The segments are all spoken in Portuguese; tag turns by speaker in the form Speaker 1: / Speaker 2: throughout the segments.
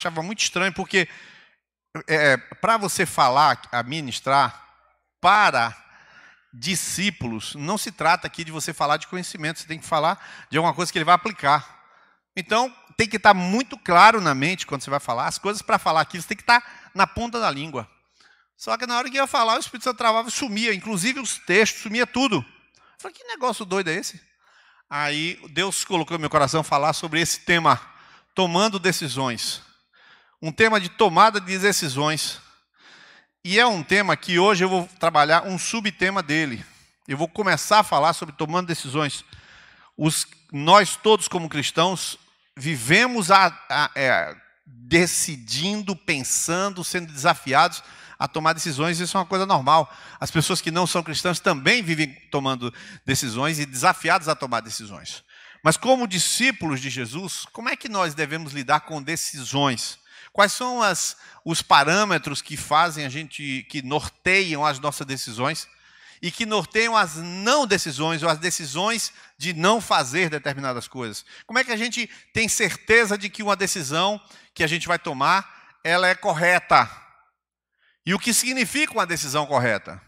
Speaker 1: achava muito estranho, porque para você falar, ministrar para discípulos, não se trata aqui de você falar de conhecimento, você tem que falar de alguma coisa que ele vai aplicar. Então, tem que estar muito claro na mente quando você vai falar. As coisas para falar aqui, você tem que estar na ponta da língua. Só que na hora que eu ia falar, o Espírito Santo travava e sumia, inclusive os textos, sumia tudo. Eu falei, que negócio doido é esse? Aí Deus colocou no meu coração falar sobre esse tema, tomando decisões. Um tema de tomada de decisões. E é um tema que hoje eu vou trabalhar um subtema dele. Eu vou começar a falar sobre tomando decisões. Nós todos como cristãos vivemos decidindo, pensando, sendo desafiados a tomar decisões. Isso é uma coisa normal. As pessoas que não são cristãs também vivem tomando decisões e desafiados a tomar decisões. Mas como discípulos de Jesus, como é que nós devemos lidar com decisões? Quais são os parâmetros que fazem que norteiam as nossas decisões e que norteiam as não decisões ou as decisões de não fazer determinadas coisas? Como é que a gente tem certeza de que uma decisão que a gente vai tomar, ela é correta? E o que significa uma decisão correta?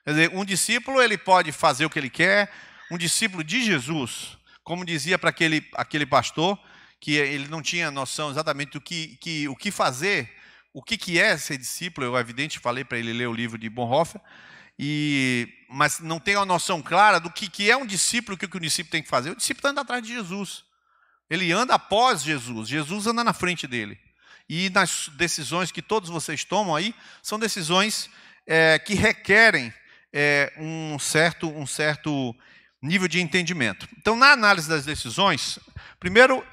Speaker 1: Quer dizer, um discípulo ele pode fazer o que ele quer, um discípulo de Jesus, como dizia para aquele pastor, que ele não tinha noção exatamente do que fazer, o que é ser discípulo. Eu, evidente, falei para ele ler o livro de Bonhoeffer, mas não tem uma noção clara do que é um discípulo, o que o discípulo tem que fazer. O discípulo anda atrás de Jesus. Ele anda após Jesus. Jesus anda na frente dele. E nas decisões que todos vocês tomam aí, são decisões que requerem um certo nível de entendimento. Então, na análise das decisões, primeiro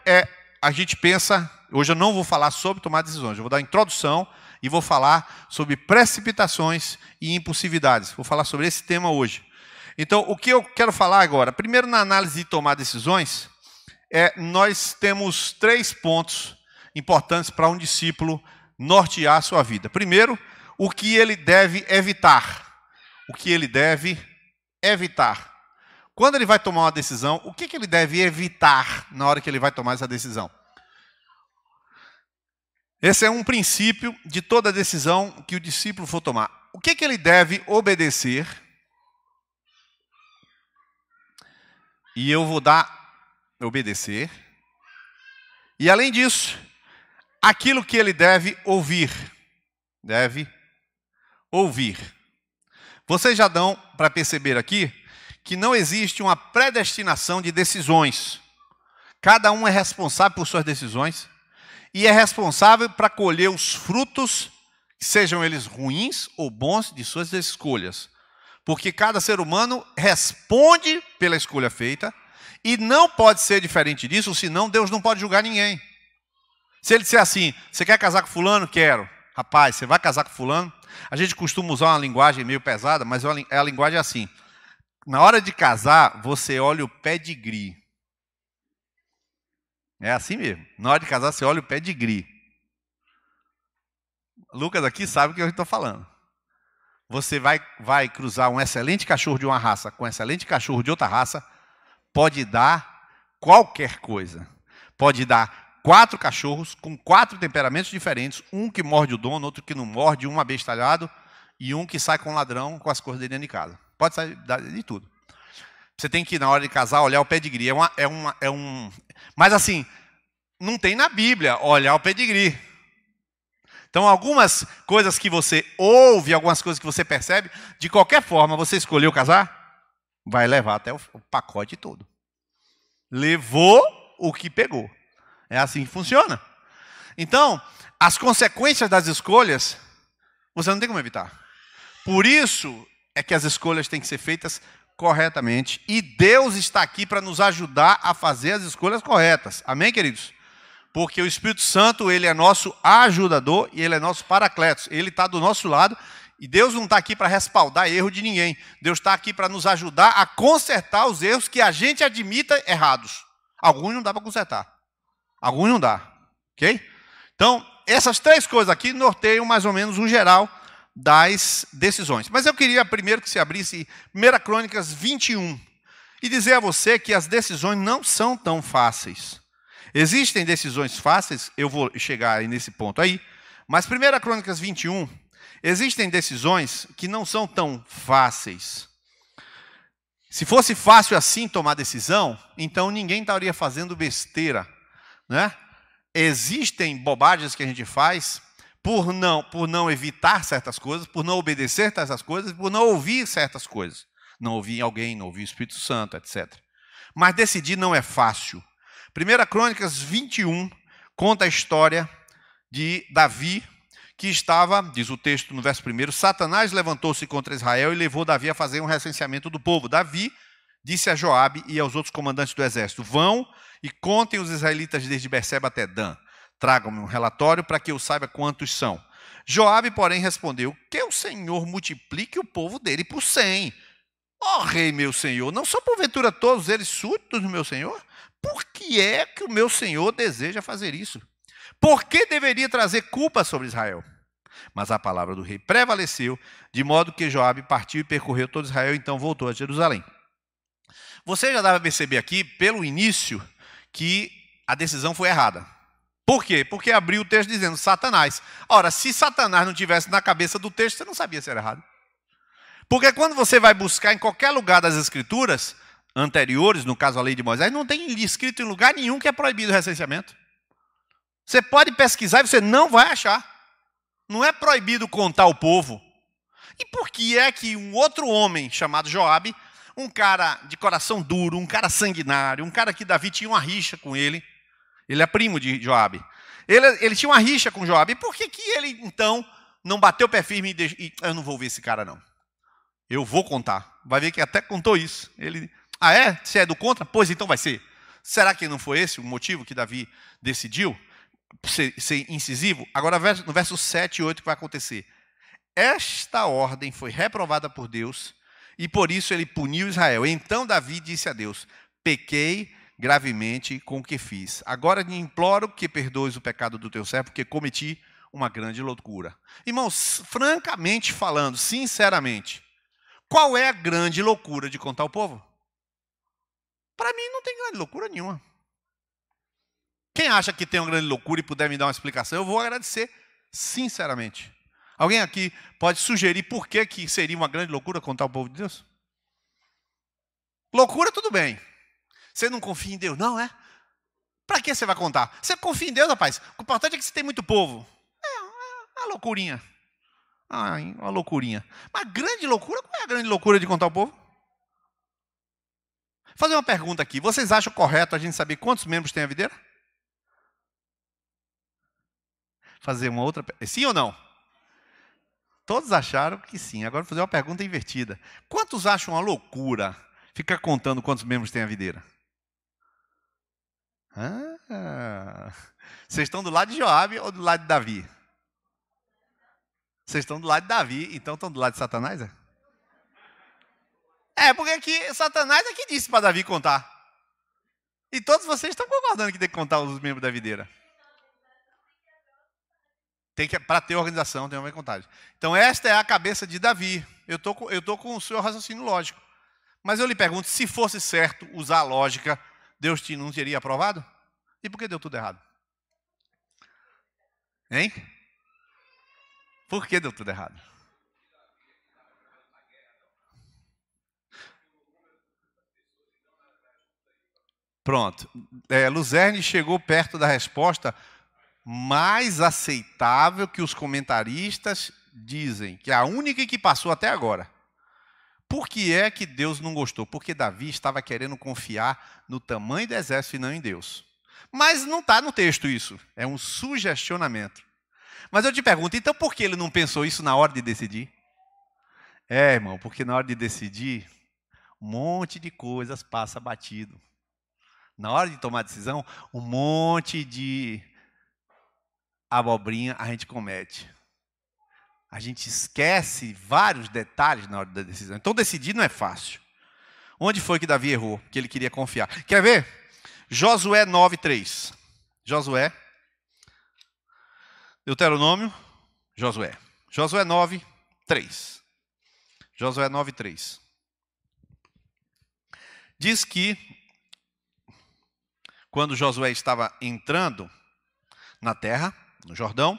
Speaker 1: a gente pensa, hoje eu não vou falar sobre tomar decisões, eu vou dar a introdução e vou falar sobre precipitações e impulsividades. Vou falar sobre esse tema hoje. Então, o que eu quero falar agora? Primeiro, na análise de tomar decisões, nós temos 3 pontos importantes para um discípulo nortear a sua vida. Primeiro, o que ele deve evitar. O que ele deve evitar. Quando ele vai tomar uma decisão, o que ele deve evitar na hora que ele vai tomar essa decisão? Esse é um princípio de toda decisão que o discípulo for tomar. O que ele deve obedecer? E eu vou obedecer. E além disso, aquilo que ele deve ouvir. Deve ouvir. Vocês já dão para perceber aqui que não existe uma predestinação de decisões. Cada um é responsável por suas decisões e é responsável para colher os frutos, sejam eles ruins ou bons, de suas escolhas. Porque cada ser humano responde pela escolha feita e não pode ser diferente disso, senão Deus não pode julgar ninguém. Se ele disser assim, você quer casar com fulano? Quero. Rapaz, você vai casar com fulano? A gente costuma usar uma linguagem meio pesada, mas a linguagem é assim. Na hora de casar, você olha o pedigree. É assim mesmo. Na hora de casar, você olha o pedigree. Lucas aqui sabe o que eu estou falando. Você vai cruzar um excelente cachorro de uma raça com um excelente cachorro de outra raça, pode dar qualquer coisa. Pode dar 4 cachorros com 4 temperamentos diferentes, um que morde o dono, outro que não morde, um abestalhado e um que sai com um ladrão com as coisas dele dentro de casa. Pode sair de tudo. Você tem que, na hora de casar, olhar o pedigree. Mas assim, não tem na Bíblia olhar o pedigree. Então, algumas coisas que você ouve, algumas coisas que você percebe, de qualquer forma, você escolheu casar, vai levar até o pacote todo. Levou o que pegou. É assim que funciona. Então, as consequências das escolhas, você não tem como evitar. Por isso é que as escolhas têm que ser feitas corretamente. E Deus está aqui para nos ajudar a fazer as escolhas corretas. Amém, queridos? Porque o Espírito Santo, ele é nosso ajudador e ele é nosso paracletos. Ele está do nosso lado e Deus não está aqui para respaldar erro de ninguém. Deus está aqui para nos ajudar a consertar os erros que a gente admita errados. Alguns não dá para consertar. Alguns não dá. Ok? Então, essas 3 coisas aqui norteiam mais ou menos o geral das decisões. Mas eu queria primeiro que se abrisse 1 Crônicas 21 e dizer a você que as decisões não são tão fáceis. Existem decisões fáceis, eu vou chegar aí nesse ponto aí, mas 1 Crônicas 21, existem decisões que não são tão fáceis. Se fosse fácil assim tomar decisão, então ninguém estaria fazendo besteira, né? Existem bobagens que a gente faz por não evitar certas coisas, por não obedecer certas coisas, por não ouvir certas coisas. Não ouvir alguém, não ouvir o Espírito Santo, etc. Mas decidir não é fácil. 1 Crônicas 21 conta a história de Davi, que estava, diz o texto no verso 1, Satanás levantou-se contra Israel e levou Davi a fazer um recenseamento do povo. Davi disse a Joabe e aos outros comandantes do exército: vão e contem os israelitas desde Berseba até Dan. Tragam-me um relatório para que eu saiba quantos são. Joabe, porém, respondeu: que o Senhor multiplique o povo dele por 100. Ó rei, meu senhor, não são porventura todos eles súditos do meu senhor? Por que é que o meu senhor deseja fazer isso? Por que deveria trazer culpa sobre Israel? Mas a palavra do rei prevaleceu, de modo que Joabe partiu e percorreu todo Israel, então voltou a Jerusalém. Você já dá para perceber aqui, pelo início, que a decisão foi errada. Por quê? Porque abriu o texto dizendo Satanás. Ora, se Satanás não tivesse na cabeça do texto, você não sabia se era errado. Porque quando você vai buscar em qualquer lugar das Escrituras anteriores, no caso a lei de Moisés, não tem escrito em lugar nenhum que é proibido o recenseamento. Você pode pesquisar e você não vai achar. Não é proibido contar o povo. E por que é que um outro homem chamado Joabe, um cara de coração duro, um cara sanguinário, um cara que Davi tinha uma rixa com ele, ele é primo de Joabe, ele tinha uma rixa com Joabe, e por que ele então não bateu o pé firme e eu não vou ver esse cara não? Eu vou contar. Vai ver que até contou isso. Ele, se é do contra? Pois então vai ser. Será que não foi esse o motivo que Davi decidiu ser incisivo? Agora no verso 7 e 8 que vai acontecer. Esta ordem foi reprovada por Deus e por isso ele puniu Israel. Então Davi disse a Deus: pequei gravemente com o que fiz. Agora te imploro que perdoes o pecado do teu servo, porque cometi uma grande loucura. Irmãos, francamente falando, sinceramente, qual é a grande loucura de contar o povo? Para mim não tem grande loucura nenhuma. Quem acha que tem uma grande loucura e puder me dar uma explicação, eu vou agradecer sinceramente. Alguém aqui pode sugerir por que seria uma grande loucura contar o povo de Deus? Loucura, tudo bem. Você não confia em Deus, não é? Para que você vai contar? Você confia em Deus, rapaz. O importante é que você tem muito povo. É uma loucurinha. Uma loucurinha. Mas grande loucura, qual é a grande loucura de contar o povo? Vou fazer uma pergunta aqui. Vocês acham correto a gente saber quantos membros tem a videira? Fazer uma outra... Sim ou não? Todos acharam que sim. Agora vou fazer uma pergunta invertida. Quantos acham uma loucura ficar contando quantos membros tem a videira? Vocês estão do lado de Joabe ou do lado de Davi? Vocês estão do lado de Davi, então estão do lado de Satanás? Porque aqui Satanás é que disse para Davi contar. E todos vocês estão concordando que tem que contar os membros da videira. Para ter organização, tem uma contagem. Então esta é a cabeça de Davi. Eu tô com o seu raciocínio lógico. Mas eu lhe pergunto, se fosse certo usar a lógica, Deus não teria aprovado? E por que deu tudo errado? Hein? Por que deu tudo errado? Pronto. Luzerne chegou perto da resposta mais aceitável que os comentaristas dizem, que é a única que passou até agora. Por que é que Deus não gostou? Porque Davi estava querendo confiar no tamanho do exército e não em Deus. Mas não está no texto isso. É um sugestionamento. Mas eu te pergunto, então por que ele não pensou isso na hora de decidir? Irmão, porque na hora de decidir, um monte de coisas passa batido. Na hora de tomar decisão, um monte de abobrinha a gente comete. A gente esquece vários detalhes na hora da decisão. Então decidir não é fácil. Onde foi que Davi errou? Que ele queria confiar. Quer ver? Josué 9:3. Josué. Deuteronômio. Josué. Josué 9:3. Josué 9:3. Diz que quando Josué estava entrando na terra, no Jordão.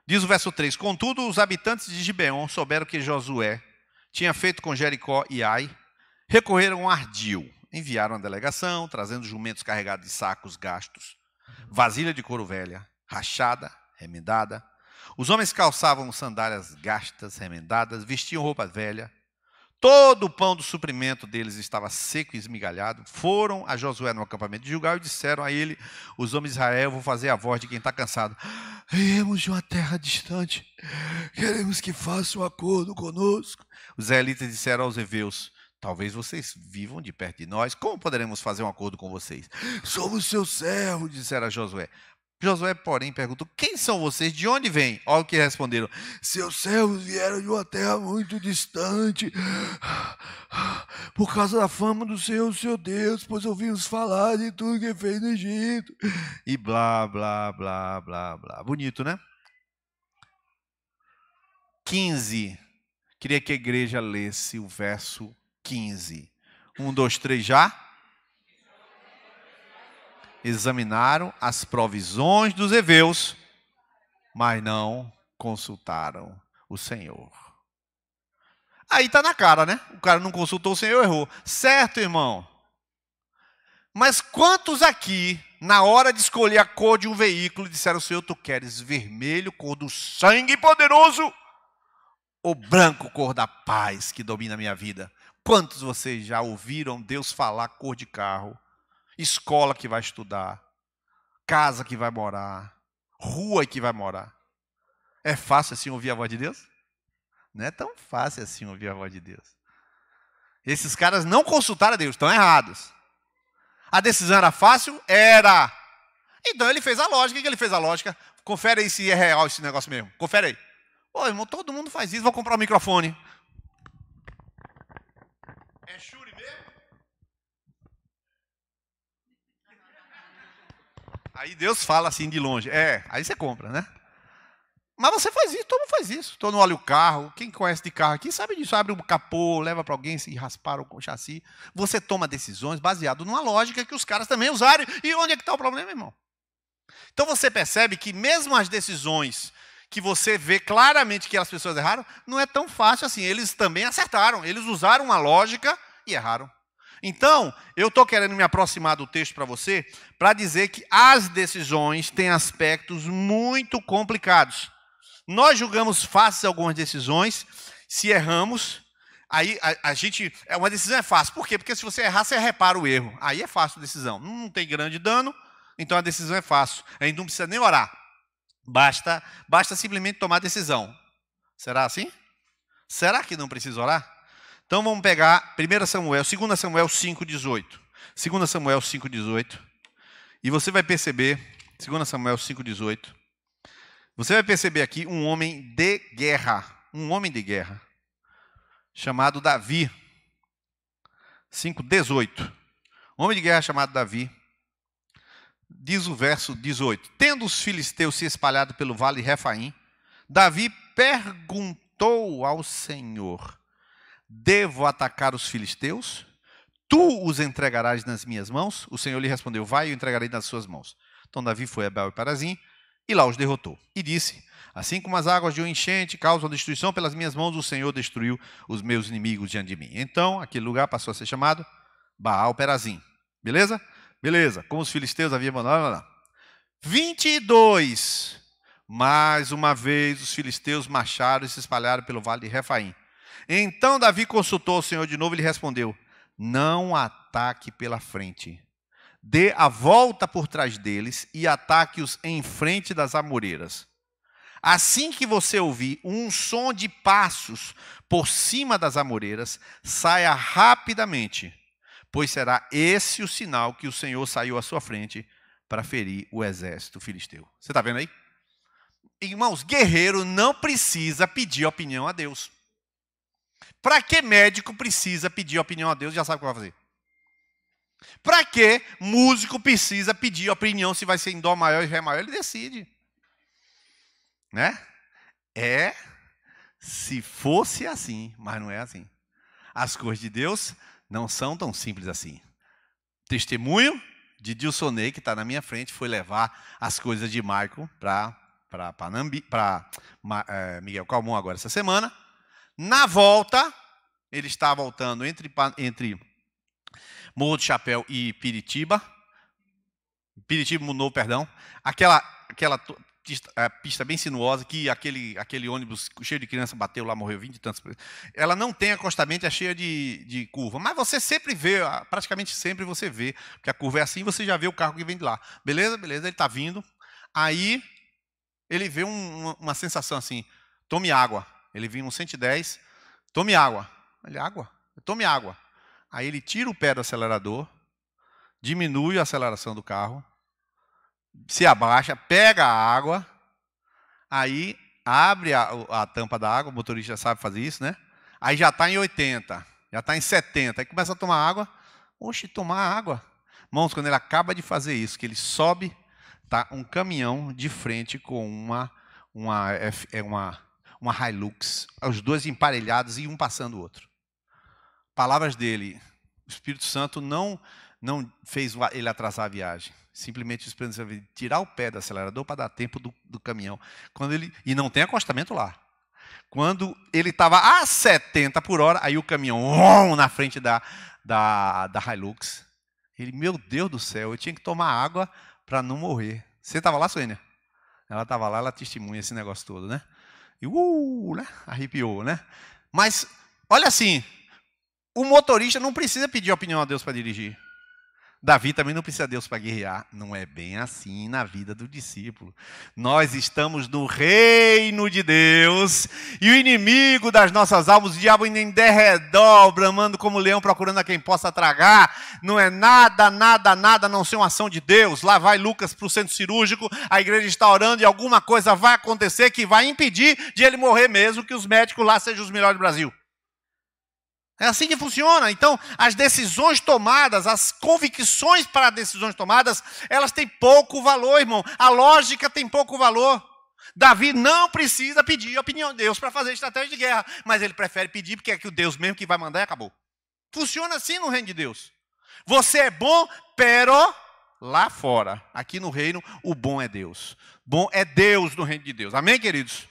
Speaker 1: Diz o verso 3, contudo, os habitantes de Gibeon souberam que Josué tinha feito com Jericó e Ai, recorreram a ardil, enviaram a delegação, trazendo jumentos carregados de sacos gastos, vasilha de couro velha, rachada, remendada. Os homens calçavam sandálias gastas, remendadas, vestiam roupa velha. Todo o pão do suprimento deles estava seco e esmigalhado. Foram a Josué no acampamento de Gilgal e disseram a ele, os homens de Israel, vou fazer a voz de quem está cansado. Viemos de uma terra distante, queremos que faça um acordo conosco. Os israelitas disseram aos heveus, talvez vocês vivam de perto de nós, como poderemos fazer um acordo com vocês? Somos seus servos, disseram a Josué. Josué, porém, perguntou, quem são vocês, de onde vêm? Olha o que responderam. Seus servos vieram de uma terra muito distante, por causa da fama do Senhor, seu Deus, pois ouvimos falar de tudo que fez no Egito. E blá, blá, blá, blá, blá. Bonito, né? 15. Queria que a igreja lesse o verso 15. 1, 2, 3, já? Examinaram as provisões dos heveus, mas não consultaram o Senhor. Aí está na cara, né? O cara não consultou o Senhor, errou. Certo, irmão? Mas quantos aqui, na hora de escolher a cor de um veículo, disseram, Senhor, tu queres vermelho, cor do sangue poderoso, ou branco, cor da paz que domina a minha vida? Quantos vocês já ouviram Deus falar cor de carro? Escola que vai estudar, casa que vai morar, rua que vai morar. É fácil assim ouvir a voz de Deus? Não é tão fácil assim ouvir a voz de Deus. Esses caras não consultaram a Deus, estão errados. A decisão era fácil? Era. Então ele fez a lógica. O que ele fez a lógica? Confere aí se é real esse negócio mesmo. Confere aí. Ô, irmão, todo mundo faz isso, vou comprar um microfone. É Shure mesmo? Aí Deus fala assim de longe. Aí você compra, né? Mas você faz isso, todo mundo faz isso. Todo mundo olha o carro. Quem conhece de carro aqui sabe disso. Abre o capô, leva para alguém, se raspar o chassi. Você toma decisões baseado numa lógica que os caras também usaram. E onde é que está o problema, irmão? Então você percebe que mesmo as decisões que você vê claramente que as pessoas erraram, não é tão fácil assim. Eles também acertaram. Eles usaram uma lógica e erraram. Então, eu estou querendo me aproximar do texto para você, para dizer que as decisões têm aspectos muito complicados. Nós julgamos fáceis algumas decisões, se erramos, aí a gente, uma decisão é fácil. Por quê? Porque se você errar, você repara o erro. Aí é fácil a decisão. Não tem grande dano, então a decisão é fácil. A gente não precisa nem orar. Basta simplesmente tomar a decisão. Será assim? Será que não precisa orar? Então vamos pegar 2 Samuel 5,18. 2 Samuel 5,18. E você vai perceber, 2 Samuel 5,18. Você vai perceber aqui um homem de guerra. Um homem de guerra. Chamado Davi. 5,18. Um homem de guerra chamado Davi. Diz o verso 18. Tendo os filisteus se espalhado pelo vale de Refaim, Davi perguntou ao Senhor: devo atacar os filisteus? Tu os entregarás nas minhas mãos? O Senhor lhe respondeu: vai, eu entregarei nas suas mãos. Então Davi foi a Baal-Perazim e lá os derrotou. E disse: assim como as águas de um enchente causam destruição, pelas minhas mãos o Senhor destruiu os meus inimigos diante de mim. Então aquele lugar passou a ser chamado Baal-Perazim. Beleza? Beleza. Como os filisteus haviam mandado. 22. Mais uma vez os filisteus marcharam e se espalharam pelo vale de Refaim. Então Davi consultou o Senhor de novo e lhe respondeu: não ataque pela frente. Dê a volta por trás deles e ataque-os em frente das amoreiras. Assim que você ouvir um som de passos por cima das amoreiras, saia rapidamente, pois será esse o sinal que o Senhor saiu à sua frente para ferir o exército filisteu. Você está vendo aí? Irmãos, guerreiro não precisa pedir opinião a Deus. Para que médico precisa pedir opinião a Deus? Já sabe o que vai fazer. Para que músico precisa pedir opinião se vai ser em dó maior e ré maior? Ele decide. Né? Se fosse assim, mas não é assim. As coisas de Deus não são tão simples assim. Testemunho Dilsonei, que está na minha frente, foi levar as coisas de Michael para Miguel Calmon agora essa semana. Na volta, ele está voltando entre Morro do Chapéu e Piritiba mudou, perdão. Aquela pista bem sinuosa, que aquele ônibus cheio de criança bateu lá, morreu 20 e tantos. Ela não tem acostamento, é cheia de curva. Mas você sempre vê, praticamente sempre você vê, porque a curva é assim, você já vê o carro que vem de lá. Beleza, ele está vindo. Aí ele vê uma sensação assim, tome água. Ele vinha um 110, tome água. Ele, água? Tome água. Aí ele tira o pé do acelerador, diminui a aceleração do carro, se abaixa, pega a água, aí abre a tampa da água, o motorista sabe fazer isso, né? Aí já está em 80, já está em 70, aí começa a tomar água. Oxe, tomar água. Irmãos, quando ele acaba de fazer isso, que ele sobe, tá um caminhão de frente com uma Hilux, os dois emparelhados e um passando o outro. Palavras dele, o Espírito Santo não fez ele atrasar a viagem. Simplesmente o Espírito Santo tirar o pé do acelerador para dar tempo do caminhão. E não tem acostamento lá. Quando ele estava a 70 por hora, aí o caminhão na frente da Hilux. Ele, meu Deus do céu, eu tinha que tomar água para não morrer. Você estava lá, Sônia? Ela estava lá, ela testemunha esse negócio todo, né? E né? Arrepiou, né? Mas, olha assim, o motorista não precisa pedir opinião a Deus para dirigir. Davi também não precisa de Deus para guerrear. Não é bem assim na vida do discípulo. Nós estamos no reino de Deus e o inimigo das nossas almas, o diabo indo em derredor, bramando como leão, procurando a quem possa tragar. Não é nada, a não ser uma ação de Deus. Lá vai Lucas para o centro cirúrgico, a igreja está orando e alguma coisa vai acontecer que vai impedir de ele morrer mesmo, que os médicos lá sejam os melhores do Brasil. É assim que funciona. Então, as decisões tomadas, as convicções para decisões tomadas, elas têm pouco valor, irmão. A lógica tem pouco valor. Davi não precisa pedir a opinião de Deus para fazer estratégia de guerra, mas ele prefere pedir porque é que o Deus mesmo que vai mandar e acabou. Funciona assim no reino de Deus. Você é bom, pero lá fora. Aqui no reino, o bom é Deus. Bom é Deus no reino de Deus. Amém, queridos?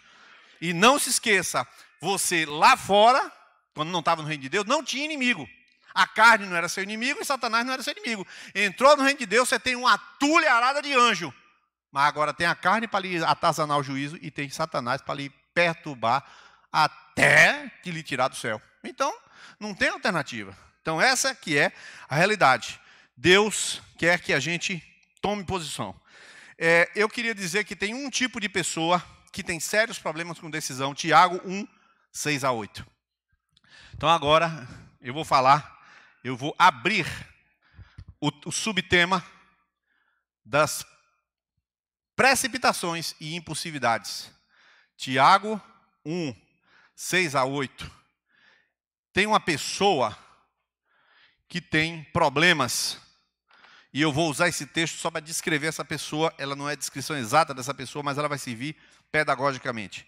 Speaker 1: E não se esqueça, você lá fora, quando não estava no reino de Deus, não tinha inimigo. A carne não era seu inimigo e Satanás não era seu inimigo. Entrou no reino de Deus, você tem uma tulharada de anjo. Mas agora tem a carne para lhe atazanar o juízo e tem Satanás para lhe perturbar até que lhe tirar do céu. Então, não tem alternativa. Então, essa que é a realidade. Deus quer que a gente tome posição. Eu queria dizer que tem um tipo de pessoa que tem sérios problemas com decisão. Tiago 1, 6-8. Então agora eu vou abrir o subtema das precipitações e impulsividades. Tiago 1, 6-8. Tem uma pessoa que tem problemas, e eu vou usar esse texto só para descrever essa pessoa. Ela não é a descrição exata dessa pessoa, mas ela vai servir pedagogicamente.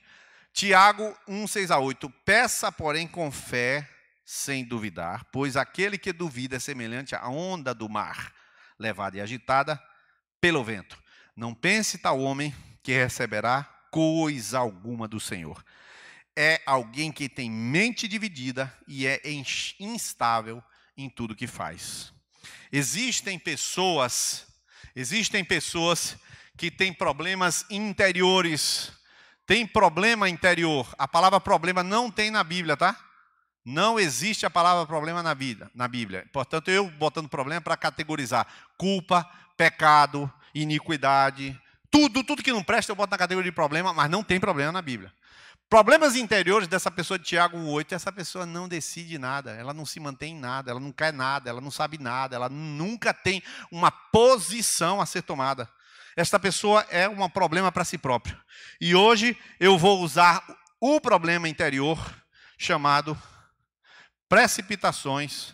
Speaker 1: Tiago 1, 6-8. Peça, porém, com fé, sem duvidar, pois aquele que duvida é semelhante à onda do mar, levada e agitada pelo vento. Não pense tal homem que receberá coisa alguma do Senhor. É alguém que tem mente dividida e é instável em tudo que faz. Existem pessoas que têm problemas interiores. Tem problema interior. A palavra problema não tem na Bíblia, tá? Não existe a palavra problema na Bíblia. Portanto, eu botando problema para categorizar culpa, pecado, iniquidade, tudo que não presta eu boto na categoria de problema, mas não tem problema na Bíblia. Problemas interiores dessa pessoa de Tiago 1,8, essa pessoa não decide nada, ela não se mantém em nada, ela não quer nada, ela não sabe nada, ela nunca tem uma posição a ser tomada. Esta pessoa é um problema para si próprio. E hoje eu vou usar o problema interior chamado precipitações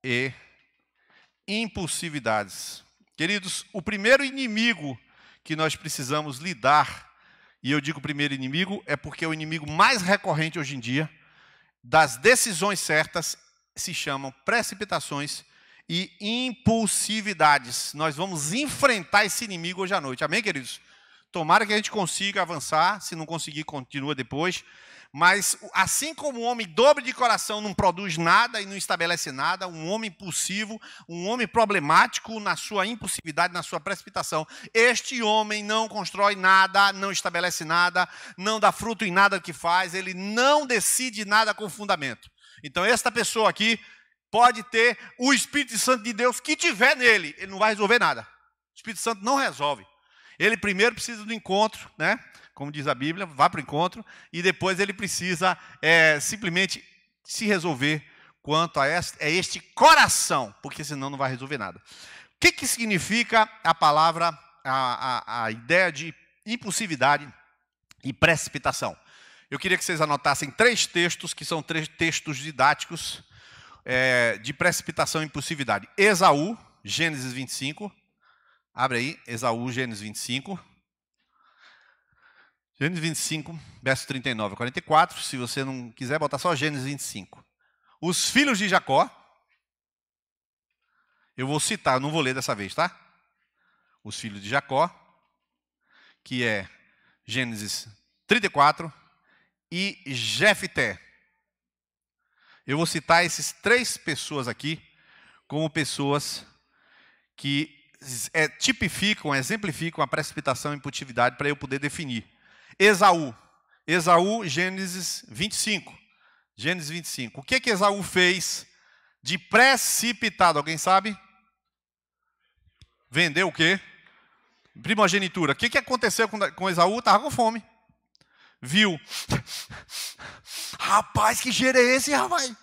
Speaker 1: e impulsividades. Queridos, o primeiro inimigo que nós precisamos lidar, e eu digo primeiro inimigo, é porque é o inimigo mais recorrente hoje em dia, das decisões certas, se chamam precipitações e impulsividades. Nós vamos enfrentar esse inimigo hoje à noite. Amém, queridos? Tomara que a gente consiga avançar. Se não conseguir, continua depois. Mas assim como o homem dobre de coração não produz nada e não estabelece nada, um homem impulsivo, um homem problemático na sua impulsividade, na sua precipitação, este homem não constrói nada, não estabelece nada, não dá fruto em nada que faz, ele não decide nada com fundamento. Então esta pessoa aqui pode ter o Espírito Santo de Deus que tiver nele, ele não vai resolver nada. O Espírito Santo não resolve. Ele primeiro precisa do encontro, né? Como diz a Bíblia, vá para o encontro, e depois ele precisa simplesmente se resolver quanto a este coração, porque senão não vai resolver nada. O que significa a palavra, a ideia de impulsividade e precipitação? Eu queria que vocês anotassem 3 textos, que são 3 textos didáticos de precipitação e impulsividade. Esaú, Gênesis 25. Abre aí, Esaú, Gênesis 25. Gênesis 25, verso 39 a 44. Se você não quiser, botar só Gênesis 25. Os filhos de Jacó. Eu vou citar, eu não vou ler dessa vez, tá? Os filhos de Jacó, que é Gênesis 34 e Jefté. Eu vou citar esses 3 pessoas aqui como pessoas que tipificam, exemplificam a precipitação e impulsividade para eu poder definir. Esaú, Gênesis 25. Gênesis 25. O que Esaú fez de precipitado? Alguém sabe? Vendeu o quê? Primogenitura. O que aconteceu com Esaú? Estava com fome. Viu. Rapaz, que cheiro é esse, rapaz?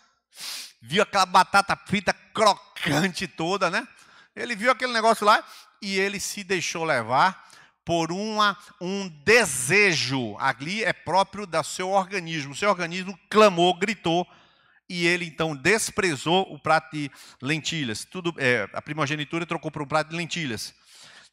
Speaker 1: Viu aquela batata frita crocante toda, né? Ele viu aquele negócio lá e ele se deixou levar por um desejo. Ali é próprio do seu organismo. O seu organismo clamou, gritou, e ele então desprezou o prato de lentilhas. A primogenitura trocou por um prato de lentilhas.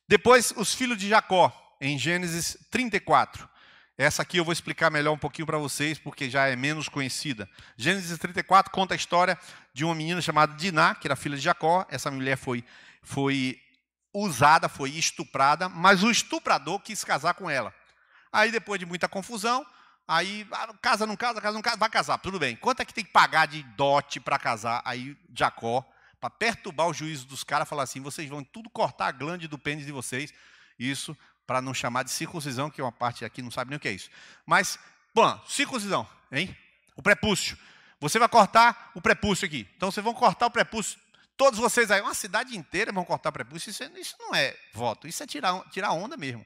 Speaker 1: Depois, os filhos de Jacó, em Gênesis 34. Essa aqui eu vou explicar melhor um pouquinho para vocês, porque já é menos conhecida. Gênesis 34 conta a história de uma menina chamada Diná, que era filha de Jacó. Essa mulher foi usada, foi estuprada, mas o estuprador quis casar com ela. Aí, depois de muita confusão, aí casa, não casa, vai casar, tudo bem. Quanto é que tem que pagar de dote para casar? Aí Jacó, para perturbar o juízo dos caras, fala assim: vocês vão tudo cortar a glande do pênis de vocês. Isso para não chamar de circuncisão, que uma parte aqui não sabe nem o que é isso. Mas, bom, circuncisão, hein? O prepúcio. Você vai cortar o prepúcio aqui. Então, vocês vão cortar o prepúcio. Todos vocês aí, uma cidade inteira vão cortar o prepúcio. Isso não é voto, isso é tirar onda mesmo.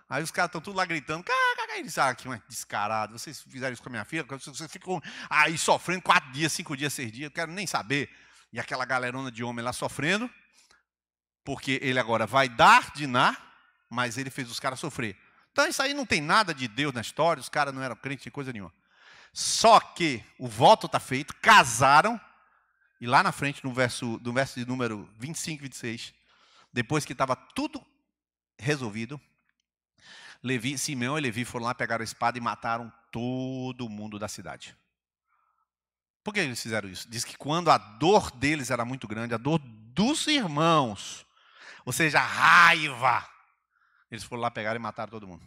Speaker 1: Aí os caras estão tudo lá gritando. Que descarado, vocês fizeram isso com a minha filha, vocês ficam aí sofrendo 4 dias, 5 dias, 6 dias, eu quero nem saber. E aquela galerona de homem lá sofrendo, porque ele agora vai dar Diná, mas ele fez os caras sofrer. Então isso aí não tem nada de Deus na história, os caras não eram crentes em coisa nenhuma. Só que o voto está feito, casaram, e lá na frente, no verso de número 25 e 26, depois que estava tudo resolvido, Simeão e Levi foram lá, pegaram a espada e mataram todo mundo da cidade. Por que eles fizeram isso? Diz que quando a dor deles era muito grande, a dor dos irmãos, ou seja, a raiva, eles foram lá, pegaram e mataram todo mundo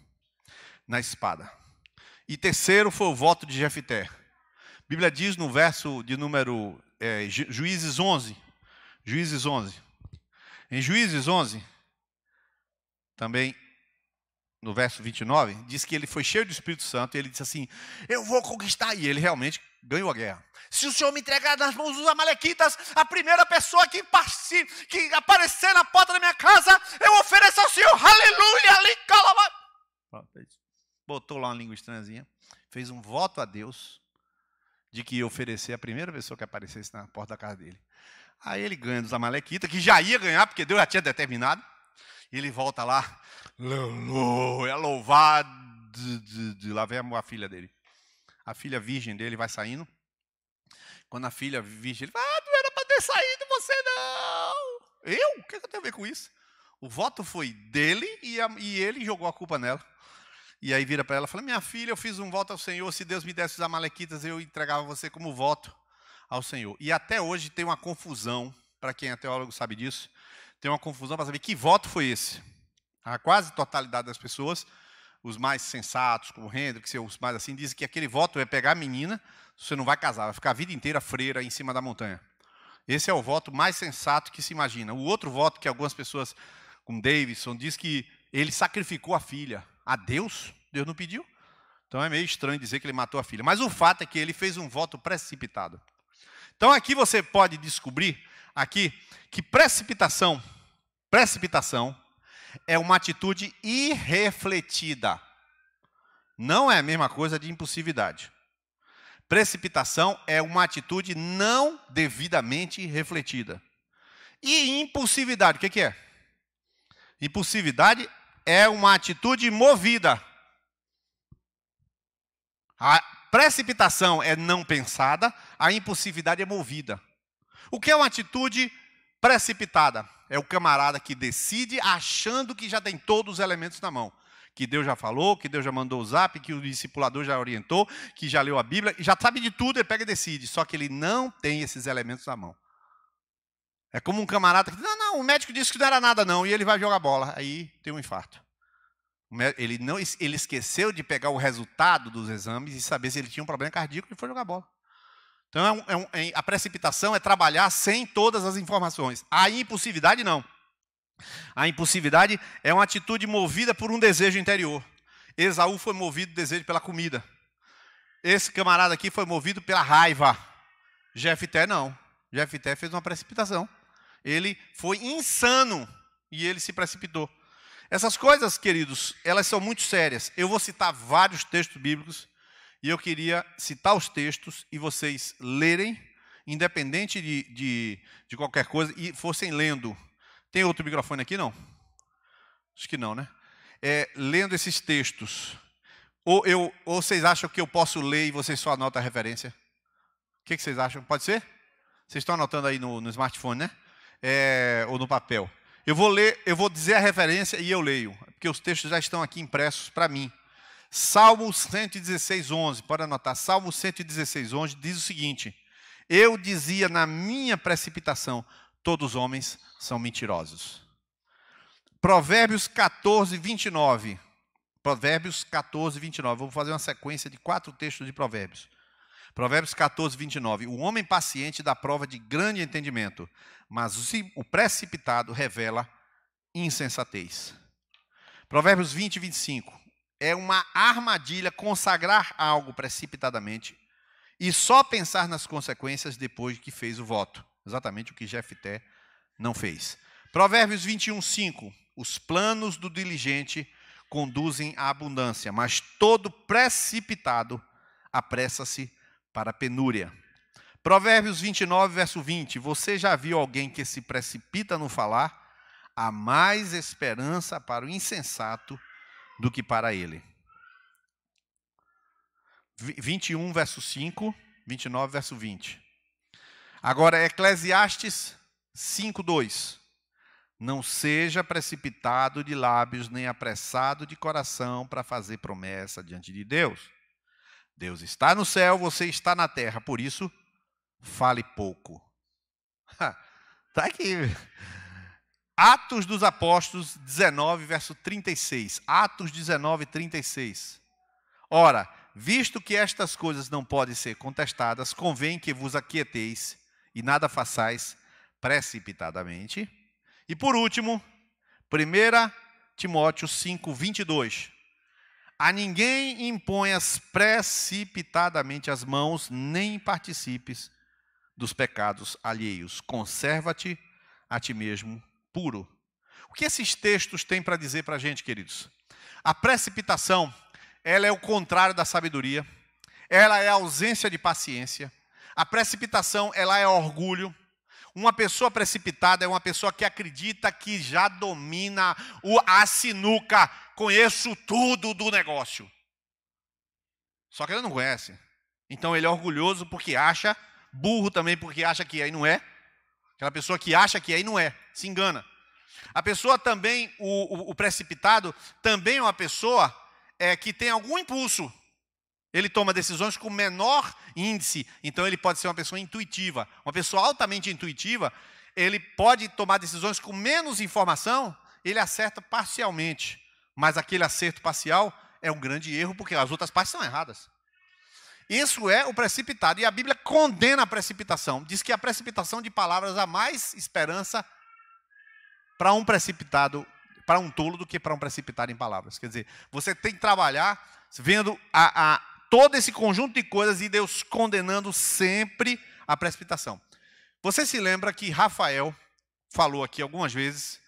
Speaker 1: na espada. E terceiro foi o voto de Jefté. A Bíblia diz no verso de número Juízes 11. Juízes 11. Em Juízes 11, também no verso 29, diz que ele foi cheio do Espírito Santo e ele disse assim: eu vou conquistar. E ele realmente ganhou a guerra. Se o Senhor me entregar nas mãos dos amalequitas, a primeira pessoa que aparecer na porta da minha casa, eu ofereço ao Senhor. Aleluia! Ali, calma. Botou lá uma língua estranhazinha, fez um voto a Deus de que ia oferecer a primeira pessoa que aparecesse na porta da casa dele. Aí ele ganha dos amalequitas, que já ia ganhar, porque Deus já tinha determinado. E ele volta lá, aleluia, louvado. Lá vem a filha dele. A filha virgem dele vai saindo. Quando a filha virgem, ele fala: não era para ter saído você não. Eu? O que eu tenho a ver com isso? O voto foi dele e ele jogou a culpa nela. E aí vira para ela e fala: minha filha, eu fiz um voto ao Senhor, se Deus me desse os amalequitas, eu entregava você como voto. ao Senhor. E até hoje tem uma confusão, para quem é teólogo sabe disso, tem uma confusão para saber que voto foi esse. A quase totalidade das pessoas, os mais sensatos, como Hendricks, os mais assim, dizem que aquele voto é pegar a menina, você não vai casar, vai ficar a vida inteira freira em cima da montanha. Esse é o voto mais sensato que se imagina. O outro voto que algumas pessoas, como Davidson, diz que ele sacrificou a filha a Deus. Deus não pediu. Então é meio estranho dizer que ele matou a filha. Mas o fato é que ele fez um voto precipitado. Então aqui você pode descobrir aqui que precipitação é uma atitude irrefletida. Não é a mesma coisa de impulsividade. Precipitação é uma atitude não devidamente refletida. E impulsividade, o que é? Impulsividade é uma atitude movida. A precipitação é não pensada, a impulsividade é movida. O que é uma atitude precipitada? É o camarada que decide achando que já tem todos os elementos na mão. Que Deus já falou, que Deus já mandou o zap, que o discipulador já orientou, que já leu a Bíblia, e já sabe de tudo, ele pega e decide. Só que ele não tem esses elementos na mão. É como um camarada que diz, não, o médico disse que não era nada não, e ele vai jogar bola. Aí tem um infarto. Ele esqueceu de pegar o resultado dos exames e saber se ele tinha um problema cardíaco e foi jogar bola. Então a precipitação é trabalhar sem todas as informações. A impulsividade não. A impulsividade é uma atitude movida por um desejo interior. Esaú foi movido desejo pela comida. Esse camarada aqui foi movido pela raiva. Jefté não. Jefté fez uma precipitação. Ele foi insano e ele se precipitou. Essas coisas, queridos, elas são muito sérias. Eu vou citar vários textos bíblicos e eu queria citar os textos e vocês lerem, independente de qualquer coisa, e fossem lendo. Tem outro microfone aqui, não? Acho que não, né? Lendo esses textos. Ou vocês acham que eu posso ler e vocês só anotam a referência? O que vocês acham? Pode ser? Vocês estão anotando aí no smartphone, né? Ou no papel. Eu vou ler, eu vou dizer a referência e eu leio, porque os textos já estão aqui impressos para mim. Salmo 116, 11. Pode anotar. Salmo 116, 11 diz o seguinte: eu dizia na minha precipitação, todos os homens são mentirosos. Provérbios 14, 29. Provérbios 14, 29. Vou fazer uma sequência de 4 textos de Provérbios. Provérbios 14, 29. O homem paciente dá prova de grande entendimento, mas o precipitado revela insensatez. Provérbios 20, 25. É uma armadilha consagrar algo precipitadamente e só pensar nas consequências depois que fez o voto. Exatamente o que Jefté não fez. Provérbios 21, 5. Os planos do diligente conduzem à abundância, mas todo precipitado apressa-se para a penúria. Provérbios 29, verso 20. Você já viu alguém que se precipita no falar? Há mais esperança para o insensato do que para ele. 21, verso 5. 29, verso 20. Agora, Eclesiastes 5, 2. Não seja precipitado de lábios, nem apressado de coração para fazer promessa diante de Deus. Deus está no céu, você está na terra, por isso, fale pouco. Está aqui. Atos dos Apóstolos 19, verso 36. Atos 19, 36. Ora, visto que estas coisas não podem ser contestadas, convém que vos aquieteis e nada façais precipitadamente. E por último, 1 Timóteo 5, 22. A ninguém imponhas precipitadamente as mãos, nem participes dos pecados alheios. Conserva-te a ti mesmo puro. O que esses textos têm para dizer para a gente, queridos? A precipitação, ela é o contrário da sabedoria. Ela é a ausência de paciência. A precipitação, ela é orgulho. Uma pessoa precipitada é uma pessoa que acredita que já domina a sinuca. Conheço tudo do negócio. Só que ele não conhece. Então ele é orgulhoso porque acha, burro também porque acha que aí não é. Aquela pessoa que acha que aí não é, se engana. A pessoa também, o precipitado, também é uma pessoa que tem algum impulso. Ele toma decisões com menor índice, então ele pode ser uma pessoa intuitiva. Uma pessoa altamente intuitiva, ele pode tomar decisões com menos informação, ele acerta parcialmente. Mas aquele acerto parcial é um grande erro, porque as outras partes são erradas. Isso é o precipitado. E a Bíblia condena a precipitação. Diz que a precipitação de palavras há mais esperança para um precipitado, para um tolo, do que para um precipitado em palavras. Quer dizer, você tem que trabalhar vendo todo esse conjunto de coisas e Deus condenando sempre a precipitação. Você se lembra que Rafael falou aqui algumas vezes,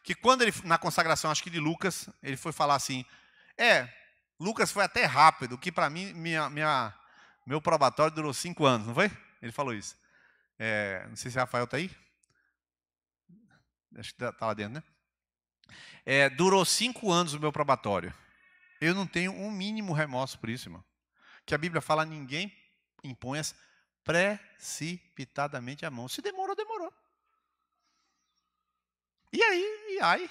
Speaker 1: que quando ele, na consagração, acho que de Lucas, ele foi falar assim, Lucas foi até rápido, que para mim, meu probatório durou 5 anos, não foi? Ele falou isso. Não sei se Rafael está aí. Acho que está lá dentro, né? Durou 5 anos o meu probatório. Eu não tenho um mínimo remorso por isso, irmão. Que a Bíblia fala, ninguém impõe precipitadamente a mão. Se demorou, demorou. E aí?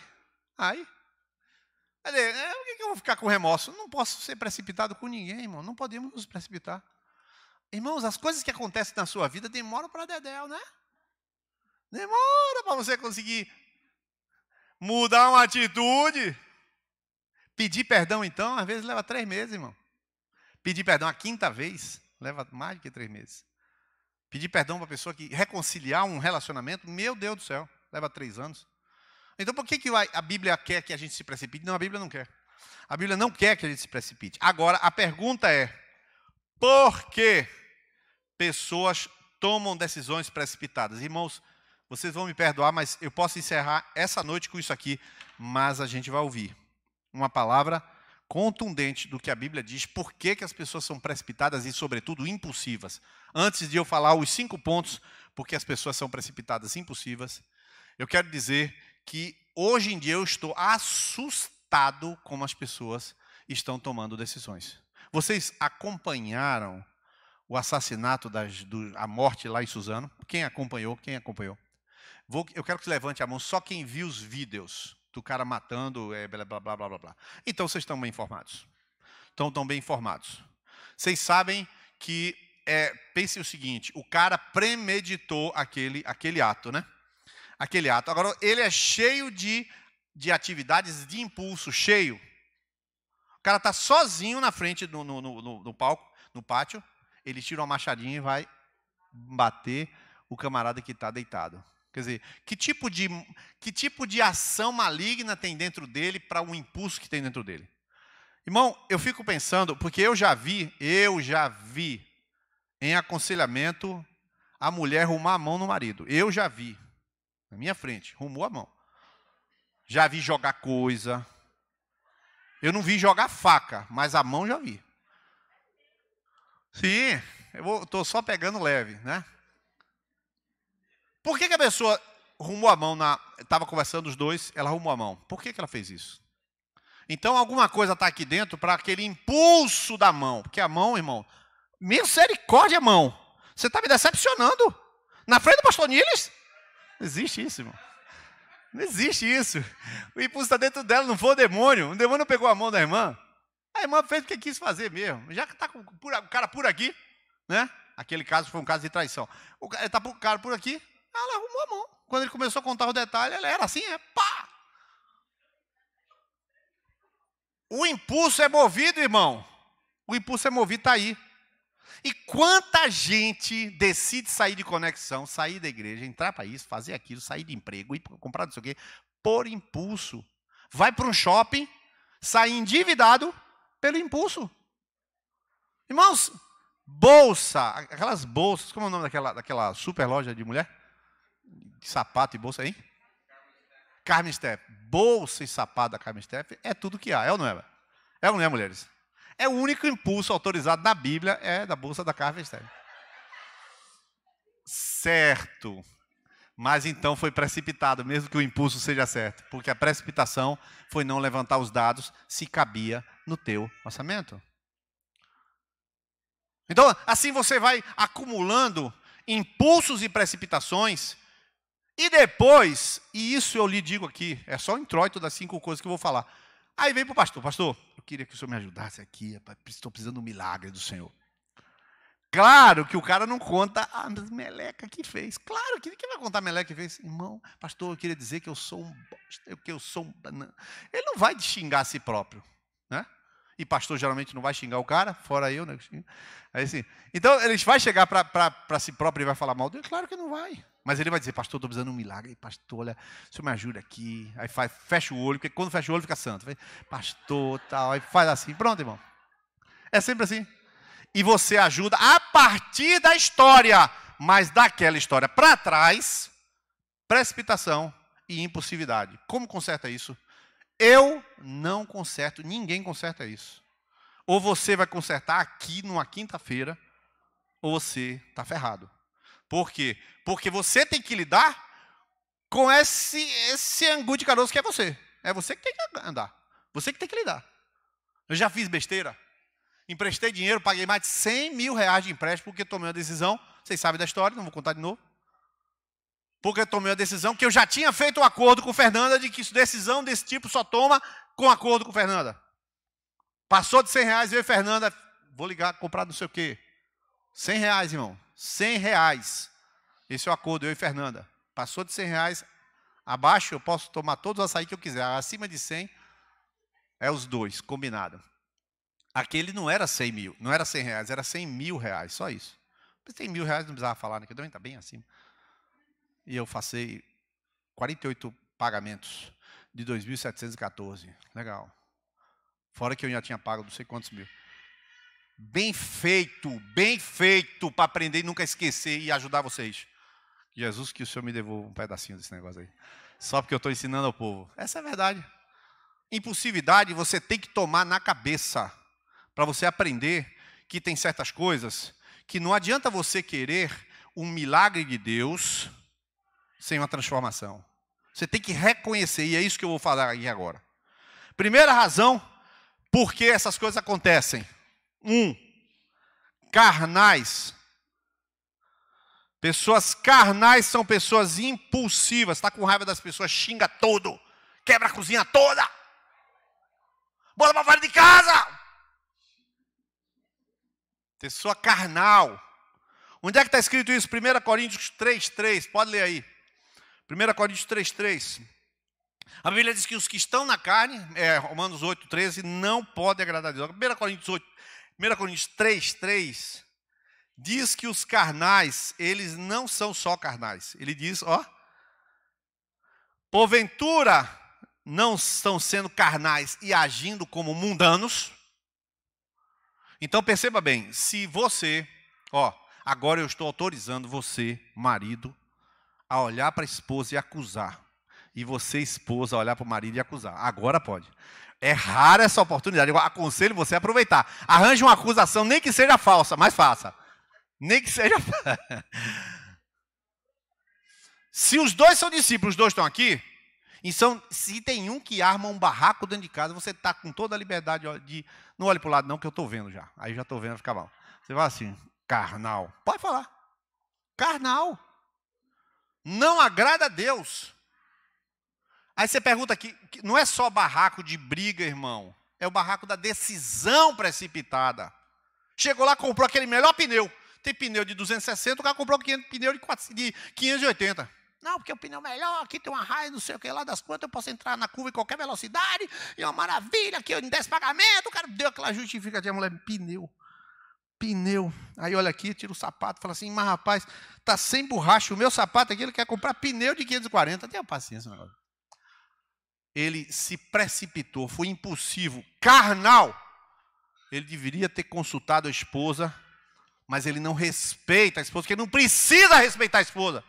Speaker 1: Por que eu vou ficar com remorso? Não posso ser precipitado com ninguém, irmão. Não podemos nos precipitar. Irmãos, as coisas que acontecem na sua vida demoram para dedéu, né? Demora para você conseguir mudar uma atitude. Pedir perdão, então, às vezes leva 3 meses, irmão. Pedir perdão a 5ª vez leva mais do que 3 meses. Pedir perdão para a pessoa que reconciliar um relacionamento, meu Deus do céu, leva 3 anos. Então, por que a Bíblia quer que a gente se precipite? Não, a Bíblia não quer. A Bíblia não quer que a gente se precipite. Agora, a pergunta é, por que pessoas tomam decisões precipitadas? Irmãos, vocês vão me perdoar, mas eu posso encerrar essa noite com isso aqui, mas a gente vai ouvir uma palavra contundente do que a Bíblia diz, por que as pessoas são precipitadas e, sobretudo, impulsivas. Antes de eu falar os 5 pontos porque as pessoas são precipitadas e impulsivas, eu quero dizer que hoje em dia eu estou assustado como as pessoas estão tomando decisões. Vocês acompanharam o assassinato, a morte lá em Suzano? Quem acompanhou? Eu quero que você levante a mão só quem viu os vídeos do cara matando, blá, blá, blá, blá, blá. Então vocês estão bem informados. Estão bem informados. Vocês sabem que, pense o seguinte, o cara premeditou aquele ato, né? Aquele ato. Agora, ele é cheio de atividades de impulso, cheio. O cara está sozinho na frente no palco, no pátio, ele tira uma machadinha e vai bater o camarada que está deitado. Quer dizer, que tipo de ação maligna tem dentro dele para o impulso que tem dentro dele? Irmão, eu fico pensando, porque eu já vi em aconselhamento a mulher rumar a mão no marido. Eu já vi, na minha frente, rumou a mão. Já vi jogar coisa. Eu não vi jogar faca, mas a mão já vi. Sim, eu estou só pegando leve, né? Por que a pessoa rumou a mão estava conversando os dois, ela rumou a mão. Por que ela fez isso? Então, alguma coisa está aqui dentro para aquele impulso da mão. Porque a mão, irmão, misericórdia, mão. Você está me decepcionando. Na frente do pastor Niles? Não existe isso, irmão. Não existe isso. O impulso está dentro dela, não foi o demônio. O demônio pegou a mão da irmã. A irmã fez o que quis fazer mesmo. Já que está com o cara por aqui, né? Aquele caso foi um caso de traição. O cara por aqui. Ela arrumou a mão. Quando ele começou a contar os detalhes, ela era assim, pá! O impulso é movido, irmão. O impulso é movido, está aí. E quanta gente decide sair de conexão, sair da igreja, entrar para isso, fazer aquilo, sair de emprego, ir comprar não sei o quê, por impulso. Vai para um shopping, sai endividado pelo impulso. Irmãos, bolsa, aquelas bolsas, como é o nome daquela super loja de mulher? De sapato e bolsa aí? Carmen Steff. Bolsa e sapato da Carmen Steff é tudo que há, é ou não é? É ou não é, mulheres? É o único impulso autorizado na Bíblia, é da bolsa da Carmen Steff. Certo. Mas então foi precipitado, mesmo que o impulso seja certo. Porque a precipitação foi não levantar os dados se cabia no teu orçamento. Então, assim você vai acumulando impulsos e precipitações. E depois, e isso eu lhe digo aqui, é só o introito das 5 coisas que eu vou falar. Aí vem para o pastor. Pastor, eu queria que o senhor me ajudasse aqui. Estou precisando de um milagre do Senhor. Claro que o cara não conta a meleca que fez. Claro que quem vai contar a meleca que fez? Irmão, pastor, eu queria dizer que eu sou um bosta, que eu sou um banana. Ele não vai xingar a si próprio, né? E pastor geralmente não vai xingar o cara, fora eu, né? Aí, assim, então ele vai chegar para si próprio e vai falar mal dele? Claro que não vai. Mas ele vai dizer, pastor, estou precisando de um milagre. Pastor, olha, o senhor me ajuda aqui. Aí fecha o olho, porque quando fecha o olho fica santo. Pastor, tal, aí faz assim. Pronto, irmão. É sempre assim. E você ajuda a partir da história, mas daquela história para trás, precipitação e impulsividade. Como conserta isso? Eu não conserto, ninguém conserta isso. Ou você vai consertar aqui numa quinta-feira, ou você está ferrado. Por quê? Porque você tem que lidar com esse angu de caroço que é você. É você que tem que andar. Você que tem que lidar. Eu já fiz besteira. Emprestei dinheiro, paguei mais de 100 mil reais de empréstimo porque tomei uma decisão. Vocês sabem da história, não vou contar de novo. Porque tomei uma decisão que eu já tinha feito um acordo com Fernanda de que decisão desse tipo só toma com acordo com Fernanda. Passou de 100 reais, veio Fernanda, vou ligar, comprar não sei o quê. 100 reais, irmão. 100 reais. Esse é o acordo, eu e Fernanda. Passou de 100 reais, abaixo eu posso tomar todos os açaí que eu quiser. Acima de 100 é os dois, combinado. Aquele não era 100 mil, não era 100 reais, era 100 mil reais, só isso. 100 mil reais não precisava falar, né? Que também está bem acima. E eu passei 48 pagamentos de 2.714. Legal. Fora que eu já tinha pago não sei quantos mil. Bem feito para aprender e nunca esquecer e ajudar vocês. Jesus, que o Senhor me devolva um pedacinho desse negócio aí. Só porque eu estou ensinando ao povo. Essa é a verdade. Impulsividade você tem que tomar na cabeça. Para você aprender que tem certas coisas que não adianta você querer um milagre de Deus sem uma transformação. Você tem que reconhecer, e é isso que eu vou falar aqui agora. Primeira razão por que essas coisas acontecem. Carnais. Pessoas carnais são pessoas impulsivas. Está com raiva das pessoas, xinga todo. Quebra a cozinha toda. Bota para fora de casa. Pessoa carnal. Onde é que está escrito isso? 1 Coríntios 3,3. Pode ler aí. 1 Coríntios 3,3. A Bíblia diz que os que estão na carne, Romanos 8,13, não podem agradar a Deus. 1 Coríntios 3,3 diz que os carnais, eles não são só carnais. Ele diz, porventura não estão sendo carnais e agindo como mundanos. Então perceba bem, se você, agora eu estou autorizando você, marido, a olhar para a esposa e acusar. E você, esposa, a olhar para o marido e acusar. Agora pode. É rara essa oportunidade. Eu aconselho você a aproveitar. Arranje uma acusação, nem que seja falsa, mas faça. Nem que seja. Se os dois são discípulos, os dois estão aqui, então, se tem um que arma um barraco dentro de casa, você está com toda a liberdade de... Não olhe para o lado não, que eu estou vendo já. Aí já estou vendo, fica mal. Você fala assim, carnal. Pode falar. Carnal. Não agrada a Deus. Aí você pergunta aqui, não é só barraco de briga, irmão. É o barraco da decisão precipitada. Chegou lá, comprou aquele melhor pneu. Tem pneu de 260, o cara comprou pneu de 580. Não, porque o pneu melhor, aqui tem uma raia, não sei o que lá das quantas, eu posso entrar na curva em qualquer velocidade, e é uma maravilha, aqui eu em 10 pagamentos, o cara deu aquela justificativa, a mulher, pneu. Aí olha aqui, tira o sapato, fala assim, mas rapaz, tá sem borracha, o meu sapato aqui, ele quer comprar pneu de 540, tenha paciência, negócio. Ele se precipitou, foi impulsivo, carnal. Ele deveria ter consultado a esposa, mas ele não respeita a esposa, porque ele não precisa respeitar a esposa.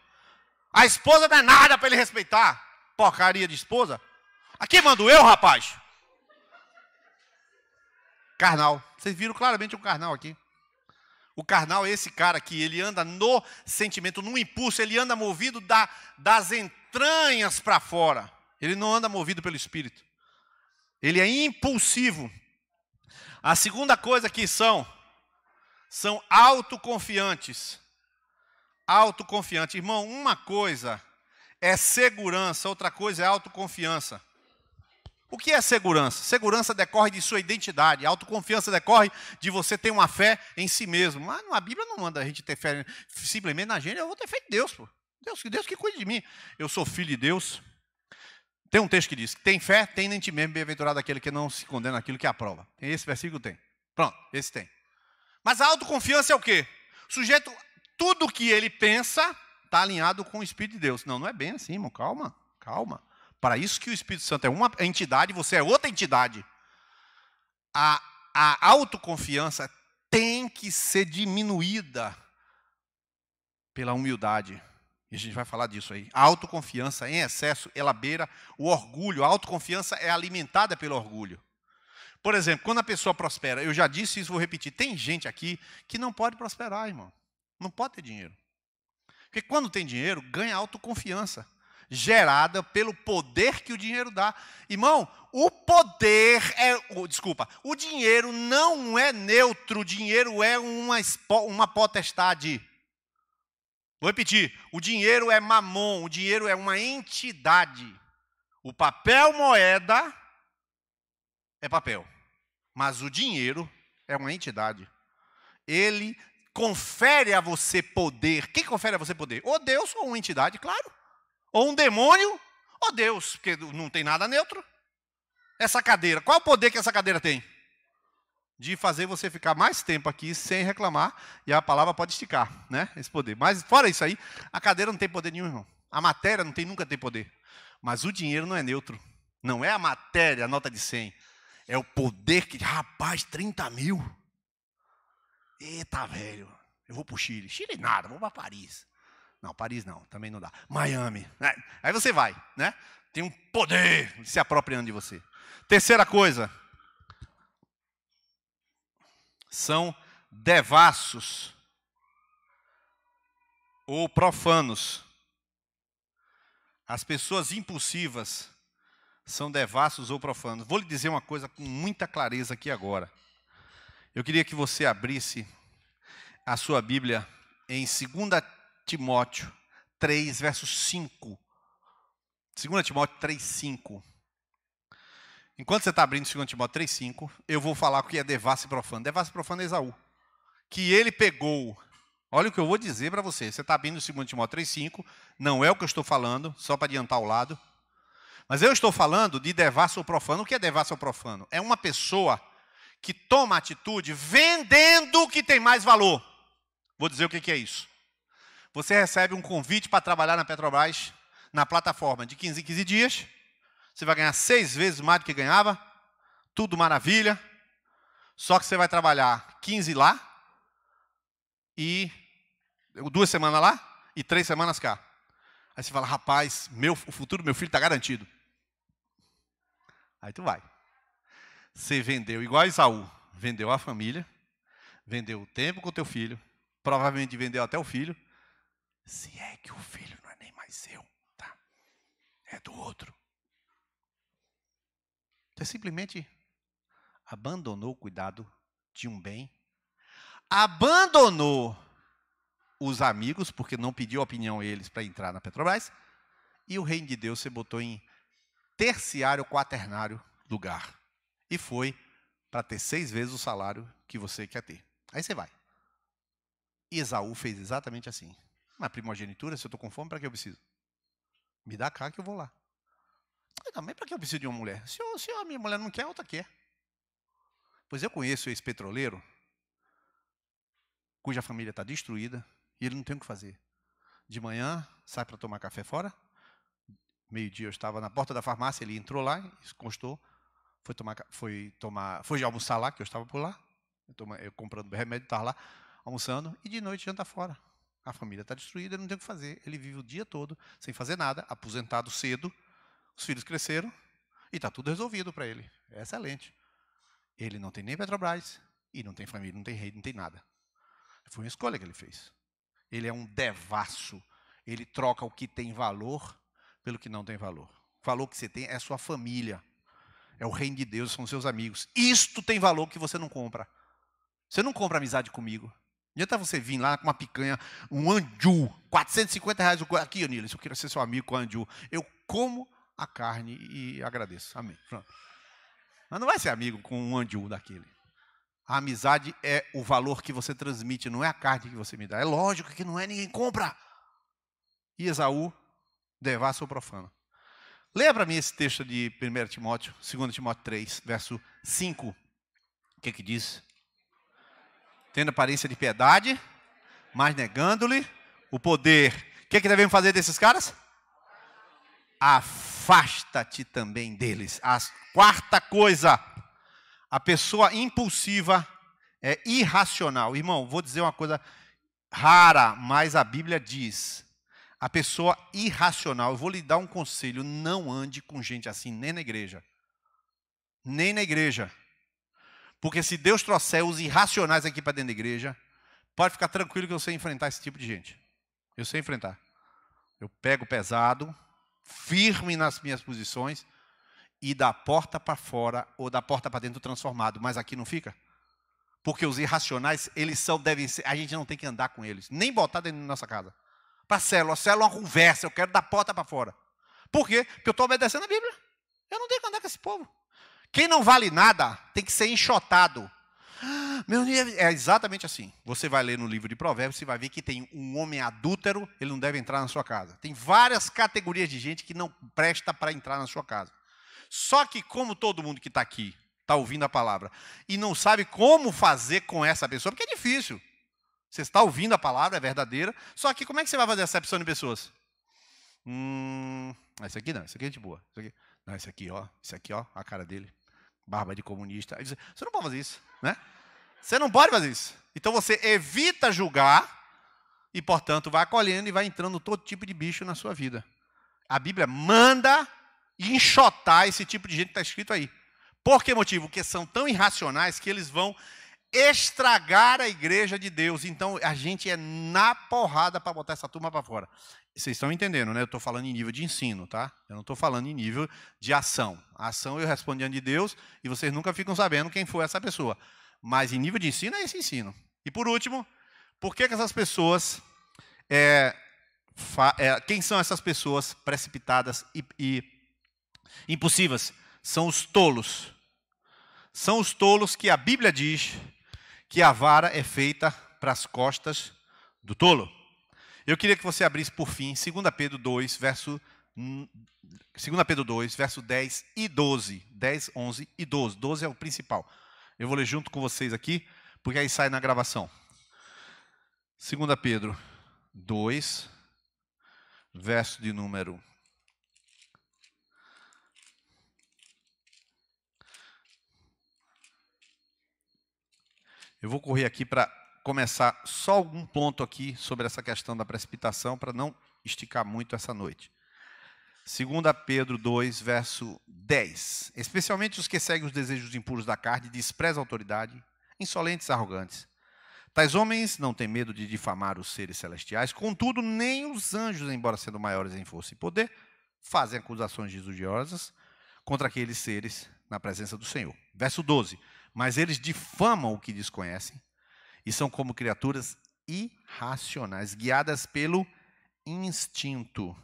Speaker 1: A esposa não é nada para ele respeitar. Porcaria de esposa. Aqui mando eu, rapaz. Carnal. Vocês viram claramente um carnal aqui. O carnal é esse cara que ele anda no sentimento, no impulso. Ele anda movido das entranhas para fora. Ele não anda movido pelo Espírito. Ele é impulsivo. A segunda coisa que são autoconfiantes. Autoconfiante. Irmão, uma coisa é segurança, outra coisa é autoconfiança. O que é segurança? Segurança decorre de sua identidade. A autoconfiança decorre de você ter uma fé em si mesmo. Mas a Bíblia não manda a gente ter fé simplesmente na gente. Eu vou ter fé em Deus, pô. Deus que cuide de mim. Eu sou filho de Deus. Tem um texto que diz: tem fé, tem em ti mesmo, bem-aventurado aquele que não se condena naquilo que aprova. Esse versículo tem. Pronto, esse tem. Mas a autoconfiança é o quê? O sujeito, tudo que ele pensa, está alinhado com o Espírito de Deus. Não é bem assim, irmão. Calma, calma. Para isso que o Espírito Santo é uma entidade, você é outra entidade. A autoconfiança tem que ser diminuída pela humildade. E a gente vai falar disso aí. A autoconfiança em excesso, ela beira o orgulho. A autoconfiança é alimentada pelo orgulho. Por exemplo, quando a pessoa prospera, eu já disse isso, vou repetir. Tem gente aqui que não pode prosperar, irmão. Não pode ter dinheiro. Porque quando tem dinheiro, ganha autoconfiança. Gerada pelo poder que o dinheiro dá. Irmão, o poder o dinheiro não é neutro, o dinheiro é uma potestade. Vou repetir, o dinheiro é mamon, o dinheiro é uma entidade. O papel moeda é papel, mas o dinheiro é uma entidade. Ele confere a você poder. Quem confere a você poder? Ou Deus ou uma entidade, claro. Ou um demônio, ou Deus, porque não tem nada neutro. Essa cadeira, qual o poder que essa cadeira tem? De fazer você ficar mais tempo aqui sem reclamar, e a palavra pode esticar, né? Esse poder. Mas fora isso aí, a cadeira não tem poder nenhum, irmão. A matéria nunca tem poder. Mas o dinheiro não é neutro. Não é a matéria, a nota de 100. É o poder que, rapaz, 30 mil. Eita, velho, eu vou para o Chile. Chile nada, vou para Paris. Não, Paris não, também não dá. Miami. Aí você vai, né? Tem um poder se apropriando de você. Terceira coisa. São devassos ou profanos. As pessoas impulsivas são devassos ou profanos. Vou lhe dizer uma coisa com muita clareza aqui agora. Eu queria que você abrisse a sua Bíblia em 2 Timóteo 3, verso 5. 2 Timóteo 3, 5. Enquanto você está abrindo 2 Timóteo 3, 5, eu vou falar o que é devasso e profano. Devasso e profano é Esaú. Que ele pegou. Olha o que eu vou dizer para você. Você está abrindo 2 Timóteo 3, 5. Não é o que eu estou falando, só para adiantar o lado. Mas eu estou falando de devasso ou profano. O que é devasso ou profano? É uma pessoa que toma atitude vendendo o que tem mais valor. Vou dizer o que é isso. Você recebe um convite para trabalhar na Petrobras, na plataforma de 15 em 15 dias. Você vai ganhar 6 vezes mais do que ganhava. Tudo maravilha. Só que você vai trabalhar 15 lá, e 2 semanas lá, e 3 semanas cá. Aí você fala, rapaz, o futuro do meu filho está garantido. Aí tu vai. Você vendeu igual Esaú. Vendeu a família, vendeu o tempo com o teu filho, provavelmente vendeu até o filho. Se é que o filho não é nem mais seu, tá? É do outro. Você simplesmente abandonou o cuidado de um bem, abandonou os amigos, porque não pediu opinião a eles para entrar na Petrobras, e o reino de Deus você botou em terciário, quaternário lugar. E foi para ter 6 vezes o salário que você quer ter. Aí você vai. E Esaú fez exatamente assim. Na primogenitura, se eu estou com fome, para que eu preciso? Me dá cá que eu vou lá. Também para que eu preciso de uma mulher? Se a minha mulher não quer, a outra quer. Pois eu conheço esse petroleiro, cuja família está destruída, e ele não tem o que fazer. De manhã, sai para tomar café fora. Meio-dia eu estava na porta da farmácia, ele entrou lá, encostou, foi almoçar lá, que eu estava por lá. Eu comprando remédio, estava lá, almoçando, e de noite janta fora. A família está destruída, ele não tem o que fazer. Ele vive o dia todo sem fazer nada, aposentado cedo. Os filhos cresceram e está tudo resolvido para ele. É excelente. Ele não tem nem Petrobras, e não tem família, não tem rei, não tem nada. Foi uma escolha que ele fez. Ele é um devasso. Ele troca o que tem valor pelo que não tem valor. O valor que você tem é a sua família. É o reino de Deus, são os seus amigos. Isto tem valor que você não compra. Você não compra amizade comigo. Não adianta você vir lá com uma picanha, um anju, R$450. Aqui, Onílio, se eu quero ser seu amigo com anju. Eu como a carne e agradeço. Amém. Pronto. Mas não vai ser amigo com um andiú daquele. A amizade é o valor que você transmite, não é a carne que você me dá. É lógico que não é, ninguém compra. E Esaú, devasso ou profano. Leia para mim esse texto de 1 Timóteo, 2 Timóteo 3, verso 5. O que diz? Tendo aparência de piedade, mas negando-lhe o poder. O que devemos fazer desses caras? Afasta-te também deles. A quarta coisa, a pessoa impulsiva é irracional. Irmão, vou dizer uma coisa rara, mas a Bíblia diz. A pessoa irracional, eu vou lhe dar um conselho, não ande com gente assim, nem na igreja. Nem na igreja. Porque se Deus trouxer os irracionais aqui para dentro da igreja, pode ficar tranquilo que eu sei enfrentar esse tipo de gente. Eu sei enfrentar. Eu pego pesado, firme nas minhas posições, e da porta para fora ou da porta para dentro transformado. Mas aqui não fica. Porque os irracionais, eles devem ser, a gente não tem que andar com eles, nem botar dentro da nossa casa. Para a célula é uma conversa, eu quero da porta para fora. Por quê? Porque eu estou obedecendo a Bíblia. Eu não tenho que andar com esse povo. Quem não vale nada tem que ser enxotado. Meu Deus, é exatamente assim. Você vai ler no livro de Provérbios, você vai ver que tem um homem adúltero, ele não deve entrar na sua casa. Tem várias categorias de gente que não presta para entrar na sua casa. Só que como todo mundo que está aqui está ouvindo a palavra e não sabe como fazer com essa pessoa, porque é difícil. Você está ouvindo a palavra, é verdadeira, só que como é que você vai fazer a acepção de pessoas? Esse aqui não, esse aqui é de boa. Esse aqui, não, esse aqui, ó, a cara dele. Barba de comunista. Você não pode fazer isso, né? Você não pode fazer isso. Então você evita julgar e, portanto, vai acolhendo e vai entrando todo tipo de bicho na sua vida. A Bíblia manda enxotar esse tipo de gente que está escrito aí. Por que motivo? Porque são tão irracionais que eles vão estragar a igreja de Deus. Então a gente é na porrada para botar essa turma para fora. Vocês estão entendendo, né? Eu estou falando em nível de ensino, tá? Eu não estou falando em nível de ação. A ação eu respondo diante de Deus e vocês nunca ficam sabendo quem foi essa pessoa. Mas em nível de ensino é esse ensino. E por último, por que essas pessoas... quem são essas pessoas precipitadas e impulsivas? São os tolos. São os tolos que a Bíblia diz que a vara é feita para as costas do tolo. Eu queria que você abrisse por fim 2 Pedro 2, verso 10 e 12. 10, 11 e 12. 12 é o principal. Eu vou ler junto com vocês aqui, porque aí sai na gravação. 2 Pedro 2, verso de número... Eu vou correr aqui para começar só algum ponto aqui sobre essa questão da precipitação, para não esticar muito essa noite. 2 Pedro 2, verso 10. Especialmente os que seguem os desejos impuros da carne, desprezam a autoridade, insolentes e arrogantes. Tais homens não têm medo de difamar os seres celestiais, contudo, nem os anjos, embora sendo maiores em força e poder, fazem acusações injuriosas contra aqueles seres na presença do Senhor. Verso 12. Mas eles difamam o que desconhecem e são como criaturas irracionais, guiadas pelo instinto.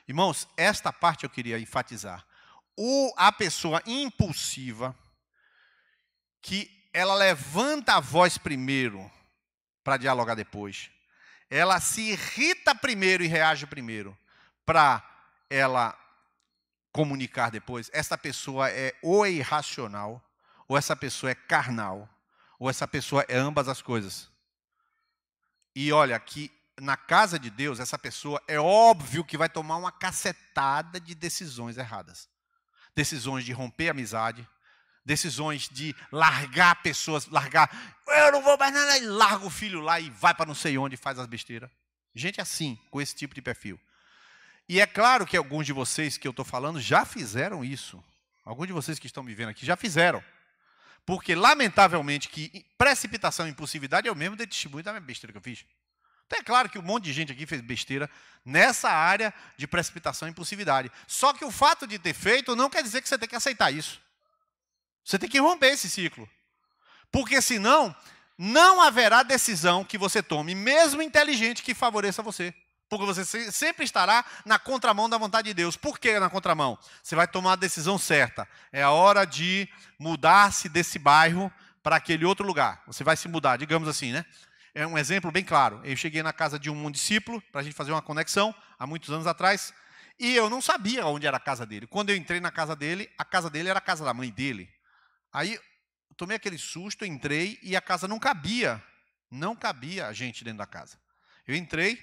Speaker 1: Irmãos, esta parte eu queria enfatizar. A pessoa impulsiva, que ela levanta a voz primeiro para dialogar depois. Ela se irrita primeiro e reage primeiro para ela comunicar depois. Essa pessoa ou é irracional, ou essa pessoa é carnal, ou essa pessoa é ambas as coisas. E olha, que na casa de Deus, essa pessoa é óbvio que vai tomar uma cacetada de decisões erradas. Decisões de romper a amizade, decisões de largar pessoas, eu não vou mais nada, e larga o filho lá e vai para não sei onde e faz as besteiras. Gente assim, com esse tipo de perfil. E é claro que alguns de vocês que eu estou falando já fizeram isso. Alguns de vocês que estão me vendo aqui já fizeram. Porque, lamentavelmente, que precipitação e impulsividade é o mesmo de testemunho da minha besteira que eu fiz. Então é claro que um monte de gente aqui fez besteira nessa área de precipitação e impulsividade. Só que o fato de ter feito não quer dizer que você tem que aceitar isso. Você tem que romper esse ciclo. Porque senão, não haverá decisão que você tome, mesmo inteligente, que favoreça você. Porque você sempre estará na contramão da vontade de Deus. Por que na contramão? Você vai tomar a decisão certa. É a hora de mudar-se desse bairro para aquele outro lugar. Você vai se mudar, digamos assim, né? É um exemplo bem claro. Eu cheguei na casa de um discípulo para a gente fazer uma conexão, há muitos anos atrás, e eu não sabia onde era a casa dele. Quando eu entrei na casa dele, a casa dele era a casa da mãe dele. Aí eu tomei aquele susto, entrei e a casa não cabia. Não cabia a gente dentro da casa. Eu entrei,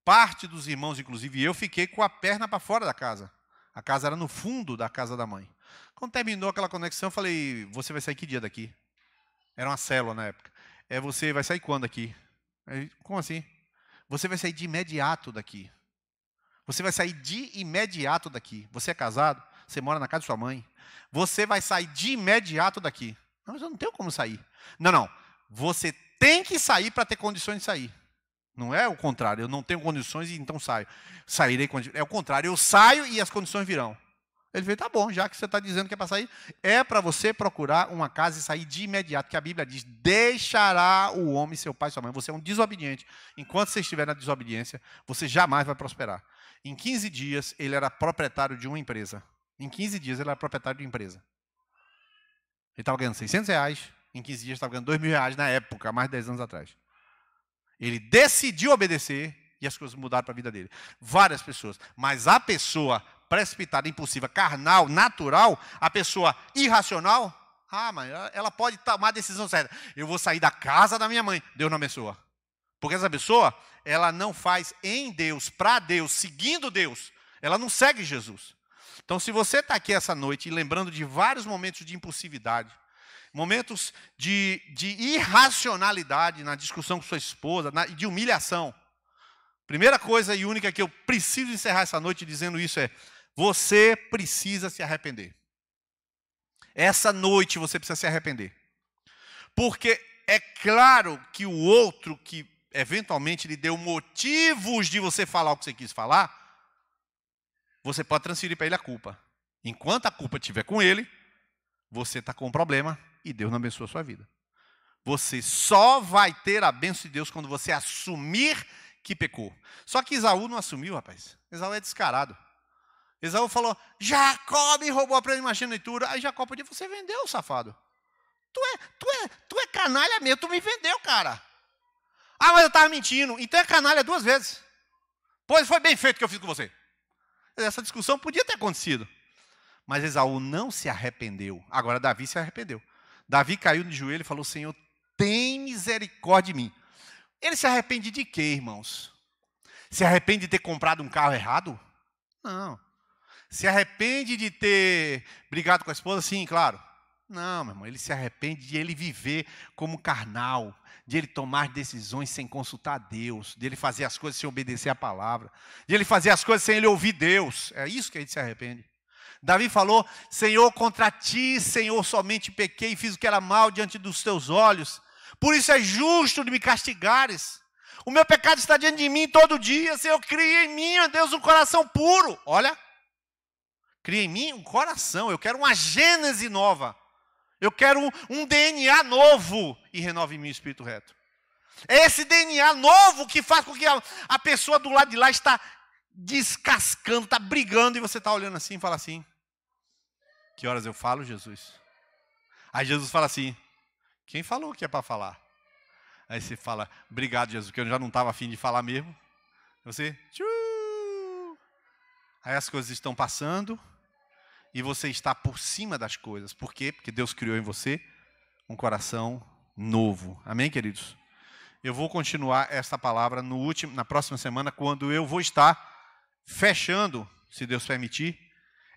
Speaker 1: parte dos irmãos, inclusive eu, fiquei com a perna para fora da casa. A casa era no fundo da casa da mãe. Quando terminou aquela conexão, eu falei, você vai sair que dia daqui? Era uma célula na época. Você vai sair quando daqui? Como assim? Você vai sair de imediato daqui. Você vai sair de imediato daqui. Você é casado? Você mora na casa de sua mãe? Você vai sair de imediato daqui. Não, mas eu não tenho como sair. Não. Você tem que sair para ter condições de sair. Não é o contrário. Eu não tenho condições e então saio. Sairei quando... É o contrário. Eu saio e as condições virão. Ele falou, tá bom, já que você está dizendo que é para sair, é para você procurar uma casa e sair de imediato, que a Bíblia diz, deixará o homem, seu pai e sua mãe. Você é um desobediente. Enquanto você estiver na desobediência, você jamais vai prosperar. Em 15 dias, ele era proprietário de uma empresa. Em 15 dias, ele era proprietário de uma empresa. Ele estava ganhando R$600, em 15 dias estava ganhando R$2.000 na época, há mais de 10 anos atrás. Ele decidiu obedecer e as coisas mudaram para a vida dele. Várias pessoas. Mas a pessoa precipitada, impulsiva, carnal, natural, a pessoa irracional, mas ela pode tomar a decisão certa. Eu vou sair da casa da minha mãe. Deus não abençoa. Porque essa pessoa, ela não faz em Deus, para Deus, seguindo Deus. Ela não segue Jesus. Então, se você está aqui essa noite e lembrando de vários momentos de impulsividade, momentos de irracionalidade na discussão com sua esposa, de humilhação, primeira coisa e única que eu preciso encerrar essa noite dizendo isso é, você precisa se arrepender. Essa noite você precisa se arrepender. Porque é claro que o outro que eventualmente lhe deu motivos de você falar o que você quis falar, você pode transferir para ele a culpa. Enquanto a culpa estiver com ele, você está com um problema e Deus não abençoa a sua vida. Você só vai ter a bênção de Deus quando você assumir que pecou. Só que Esaú não assumiu, rapaz. Esaú é descarado. Esaú falou, Jacó me roubou a primogenitura. Aí Jacó podia, você vendeu, safado. Tu é canalha mesmo, tu me vendeu, cara. Mas eu estava mentindo. Então é canalha 2 vezes. Pois foi bem feito o que eu fiz com você. Essa discussão podia ter acontecido. Mas Esaú não se arrependeu. Agora Davi se arrependeu. Davi caiu de joelho e falou, Senhor, tem misericórdia de mim. Ele se arrepende de quê, irmãos? Se arrepende de ter comprado um carro errado? Não. Se arrepende de ter brigado com a esposa? Sim, claro. Não, meu irmão, ele se arrepende de ele viver como carnal, de ele tomar decisões sem consultar Deus, de ele fazer as coisas sem obedecer a palavra, de ele fazer as coisas sem ele ouvir Deus. É isso que a gente se arrepende. Davi falou, Senhor, contra ti, Senhor, somente pequei e fiz o que era mal diante dos teus olhos. Por isso é justo de me castigares. O meu pecado está diante de mim todo dia. Senhor, cria em mim, ó Deus, um coração puro. Olha, cria em mim um coração. Eu quero uma gênese nova. Eu quero um DNA novo e renova em mim o espírito reto. É esse DNA novo que faz com que a pessoa do lado de lá está descascando, está brigando e você está olhando assim e fala assim, que horas eu falo, Jesus? Aí Jesus fala assim, quem falou que é para falar? Aí você fala, obrigado, Jesus, porque eu já não estava afim de falar mesmo. Você, tchuu. Aí as coisas estão passando e você está por cima das coisas. Por quê? Porque Deus criou em você um coração novo. Amém, queridos? Eu vou continuar esta palavra na próxima semana, quando eu vou estar fechando, se Deus permitir,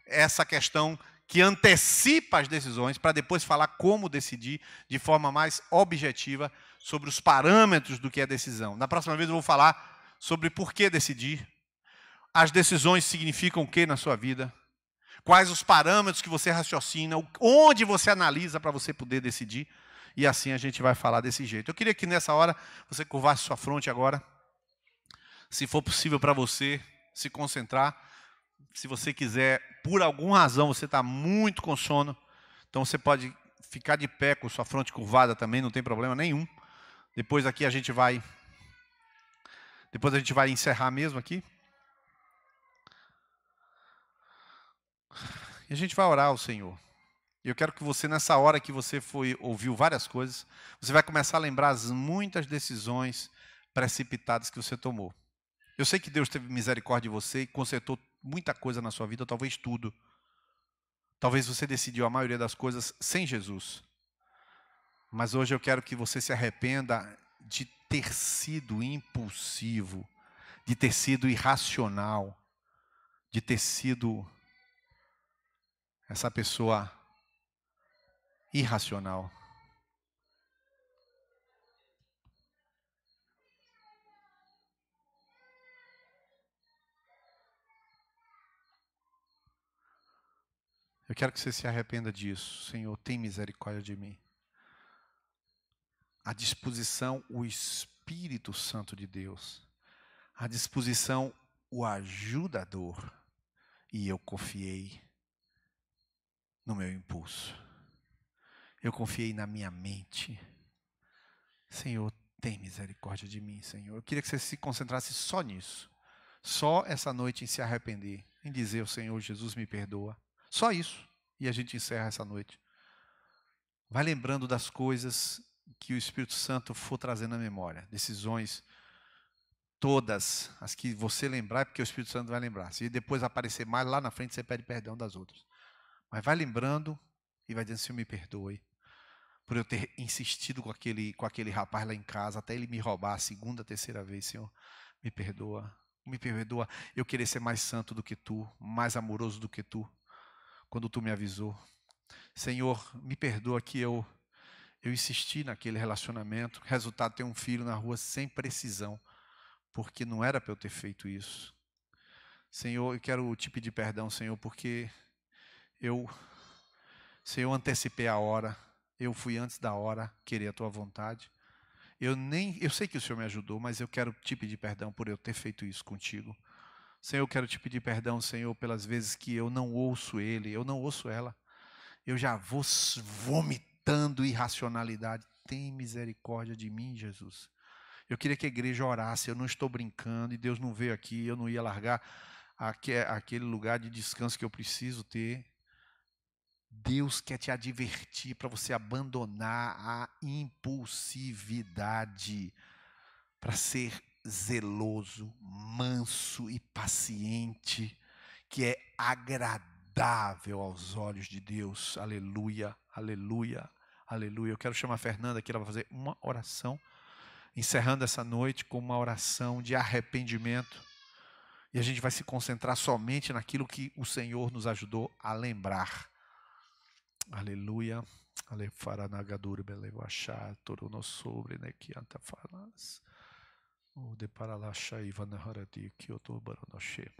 Speaker 1: essa questão que antecipa as decisões, para depois falar como decidir de forma mais objetiva sobre os parâmetros do que é decisão. Na próxima vez eu vou falar sobre por que decidir, as decisões significam o que na sua vida, quais os parâmetros que você raciocina, onde você analisa para você poder decidir, e assim a gente vai falar desse jeito. Eu queria que nessa hora você curvasse sua fronte agora, se for possível para você se concentrar. Se você quiser, por alguma razão, você está muito com sono, então você pode ficar de pé com sua fronte curvada também, não tem problema nenhum. Depois aqui a gente vai Depois a gente vai encerrar mesmo aqui. E a gente vai orar ao Senhor. E eu quero que você, nessa hora que você ouviu várias coisas, você vai começar a lembrar as muitas decisões precipitadas que você tomou. Eu sei que Deus teve misericórdia de você e consertou muita coisa na sua vida, talvez tudo. Talvez você decidiu a maioria das coisas sem Jesus. Mas hoje eu quero que você se arrependa de ter sido impulsivo, de ter sido irracional, de ter sido essa pessoa irracional. Eu quero que você se arrependa disso. Senhor, tem misericórdia de mim. À disposição, o Espírito Santo de Deus. À disposição, o ajudador. E eu confiei no meu impulso. Eu confiei na minha mente. Senhor, tem misericórdia de mim, Senhor. Eu queria que você se concentrasse só nisso. Só essa noite em se arrepender. Em dizer ao Senhor, Jesus me perdoa. Só isso. E a gente encerra essa noite. Vai lembrando das coisas que o Espírito Santo for trazendo à memória. Decisões, todas as que você lembrar, é porque o Espírito Santo vai lembrar. Se depois aparecer mais lá na frente, você pede perdão das outras. Mas vai lembrando e vai dizendo, Senhor, me perdoe. Por eu ter insistido com aquele rapaz lá em casa, até ele me roubar a segunda, terceira vez, Senhor, me perdoa. Me perdoa eu querer ser mais santo do que tu, mais amoroso do que tu, quando tu me avisou. Senhor, me perdoa que eu insisti naquele relacionamento. Resultado, ter um filho na rua sem precisão, porque não era para eu ter feito isso. Senhor, eu quero te pedir perdão, Senhor, porque Senhor, antecipei a hora. Eu fui antes da hora querer a tua vontade. Eu sei que o Senhor me ajudou, mas eu quero te pedir perdão por eu ter feito isso contigo. Senhor, eu quero te pedir perdão, Senhor, pelas vezes que eu não ouço ele, eu não ouço ela. Eu já vou vomitando irracionalidade. Tem misericórdia de mim, Jesus. Eu queria que a igreja orasse, eu não estou brincando, e Deus não veio aqui, eu não ia largar aquele lugar de descanso que eu preciso ter. Deus quer te advertir para você abandonar a impulsividade, para ser zeloso, manso e paciente, que é agradável aos olhos de Deus. Aleluia, aleluia, aleluia. Eu quero chamar a Fernanda aqui, ela vai fazer uma oração, encerrando essa noite com uma oração de arrependimento. E a gente vai se concentrar somente naquilo que o Senhor nos ajudou a lembrar. Aleluia. Ale faranagadura belevachá, toro no sobre né que anta falas. O de paralacha ivana haradi que eu tô baranoche.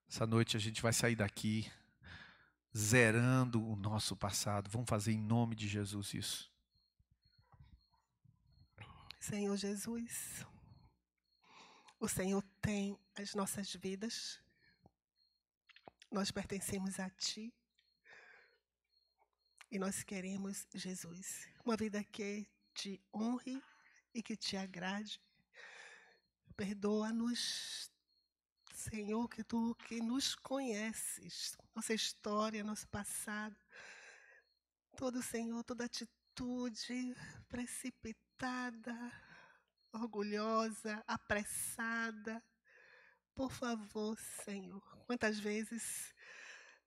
Speaker 1: Essa noite a gente vai sair daqui zerando o nosso passado. Vamos fazer em nome de Jesus isso.
Speaker 2: Senhor Jesus, o Senhor tem as nossas vidas. Nós pertencemos a Ti. E nós queremos, Jesus, uma vida que te honre e que te agrade. Perdoa-nos, Senhor, que Tu que nos conheces, nossa história, nosso passado. Todo, Senhor, toda atitude precipitada, orgulhosa, apressada. Por favor, Senhor, quantas vezes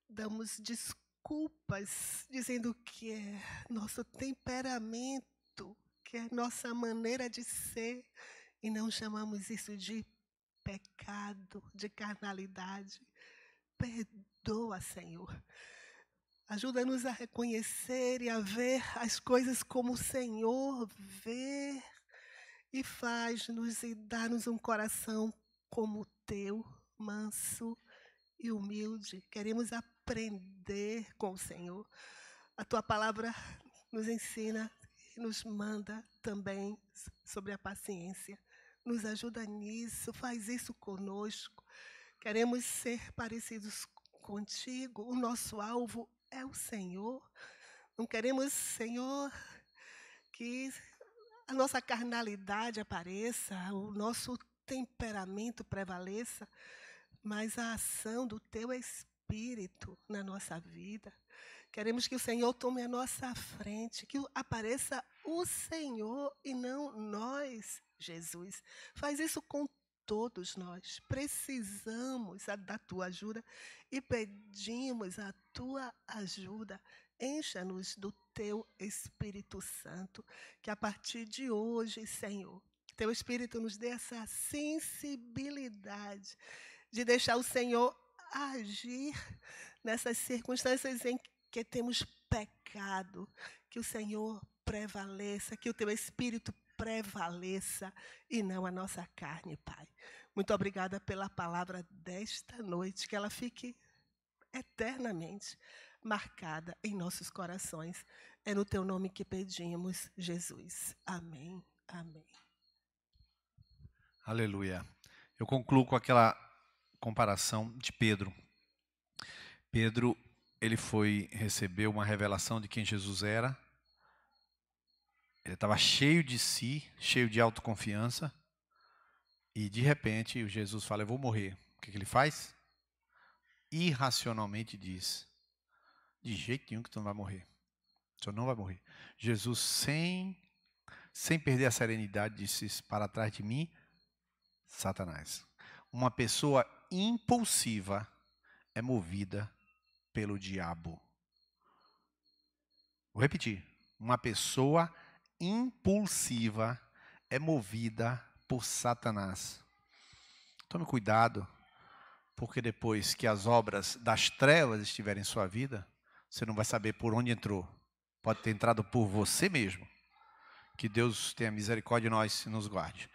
Speaker 2: damos desculpas, dizendo que é nosso temperamento, que é nossa maneira de ser, e não chamamos isso de pecado, de carnalidade. Perdoa, Senhor. Ajuda-nos a reconhecer e a ver as coisas como o Senhor vê, e faz-nos e dá-nos um coração como o teu, manso e humilde. Queremos aprender com o Senhor. A tua palavra nos ensina e nos manda também sobre a paciência. Nos ajuda nisso, faz isso conosco. Queremos ser parecidos contigo. O nosso alvo é o Senhor. Não queremos, Senhor, que a nossa carnalidade apareça, o nosso temperamento prevaleça, mas a ação do Teu Espírito na nossa vida. Queremos que o Senhor tome a nossa frente, que apareça o Senhor e não nós, Jesus. Faz isso com todos nós. Precisamos da Tua ajuda e pedimos a Tua ajuda. Encha-nos do Teu Espírito Santo, que a partir de hoje, Senhor, que Teu Espírito nos dê essa sensibilidade de deixar o Senhor agir nessas circunstâncias em que temos pecado, que o Senhor prevaleça, que o Teu Espírito prevaleça e não a nossa carne, Pai. Muito obrigada pela palavra desta noite, que ela fique eternamente marcada em nossos corações. É no Teu nome que pedimos, Jesus. Amém. Amém.
Speaker 1: Aleluia. Eu concluo com aquela comparação de Pedro. Pedro, ele recebeu uma revelação de quem Jesus era. Ele estava cheio de si, cheio de autoconfiança. E de repente, o Jesus fala, eu vou morrer. O que ele faz? Irracionalmente diz, de jeito nenhum que tu não vai morrer. O senhor não vai morrer. Jesus, sem perder a serenidade, disse, para trás de mim, Satanás. Uma pessoa impulsiva é movida pelo diabo. Vou repetir. Uma pessoa impulsiva é movida por Satanás. Tome cuidado, porque depois que as obras das trevas estiverem em sua vida, você não vai saber por onde entrou. Pode ter entrado por você mesmo. Que Deus tenha misericórdia de nós e nos guarde.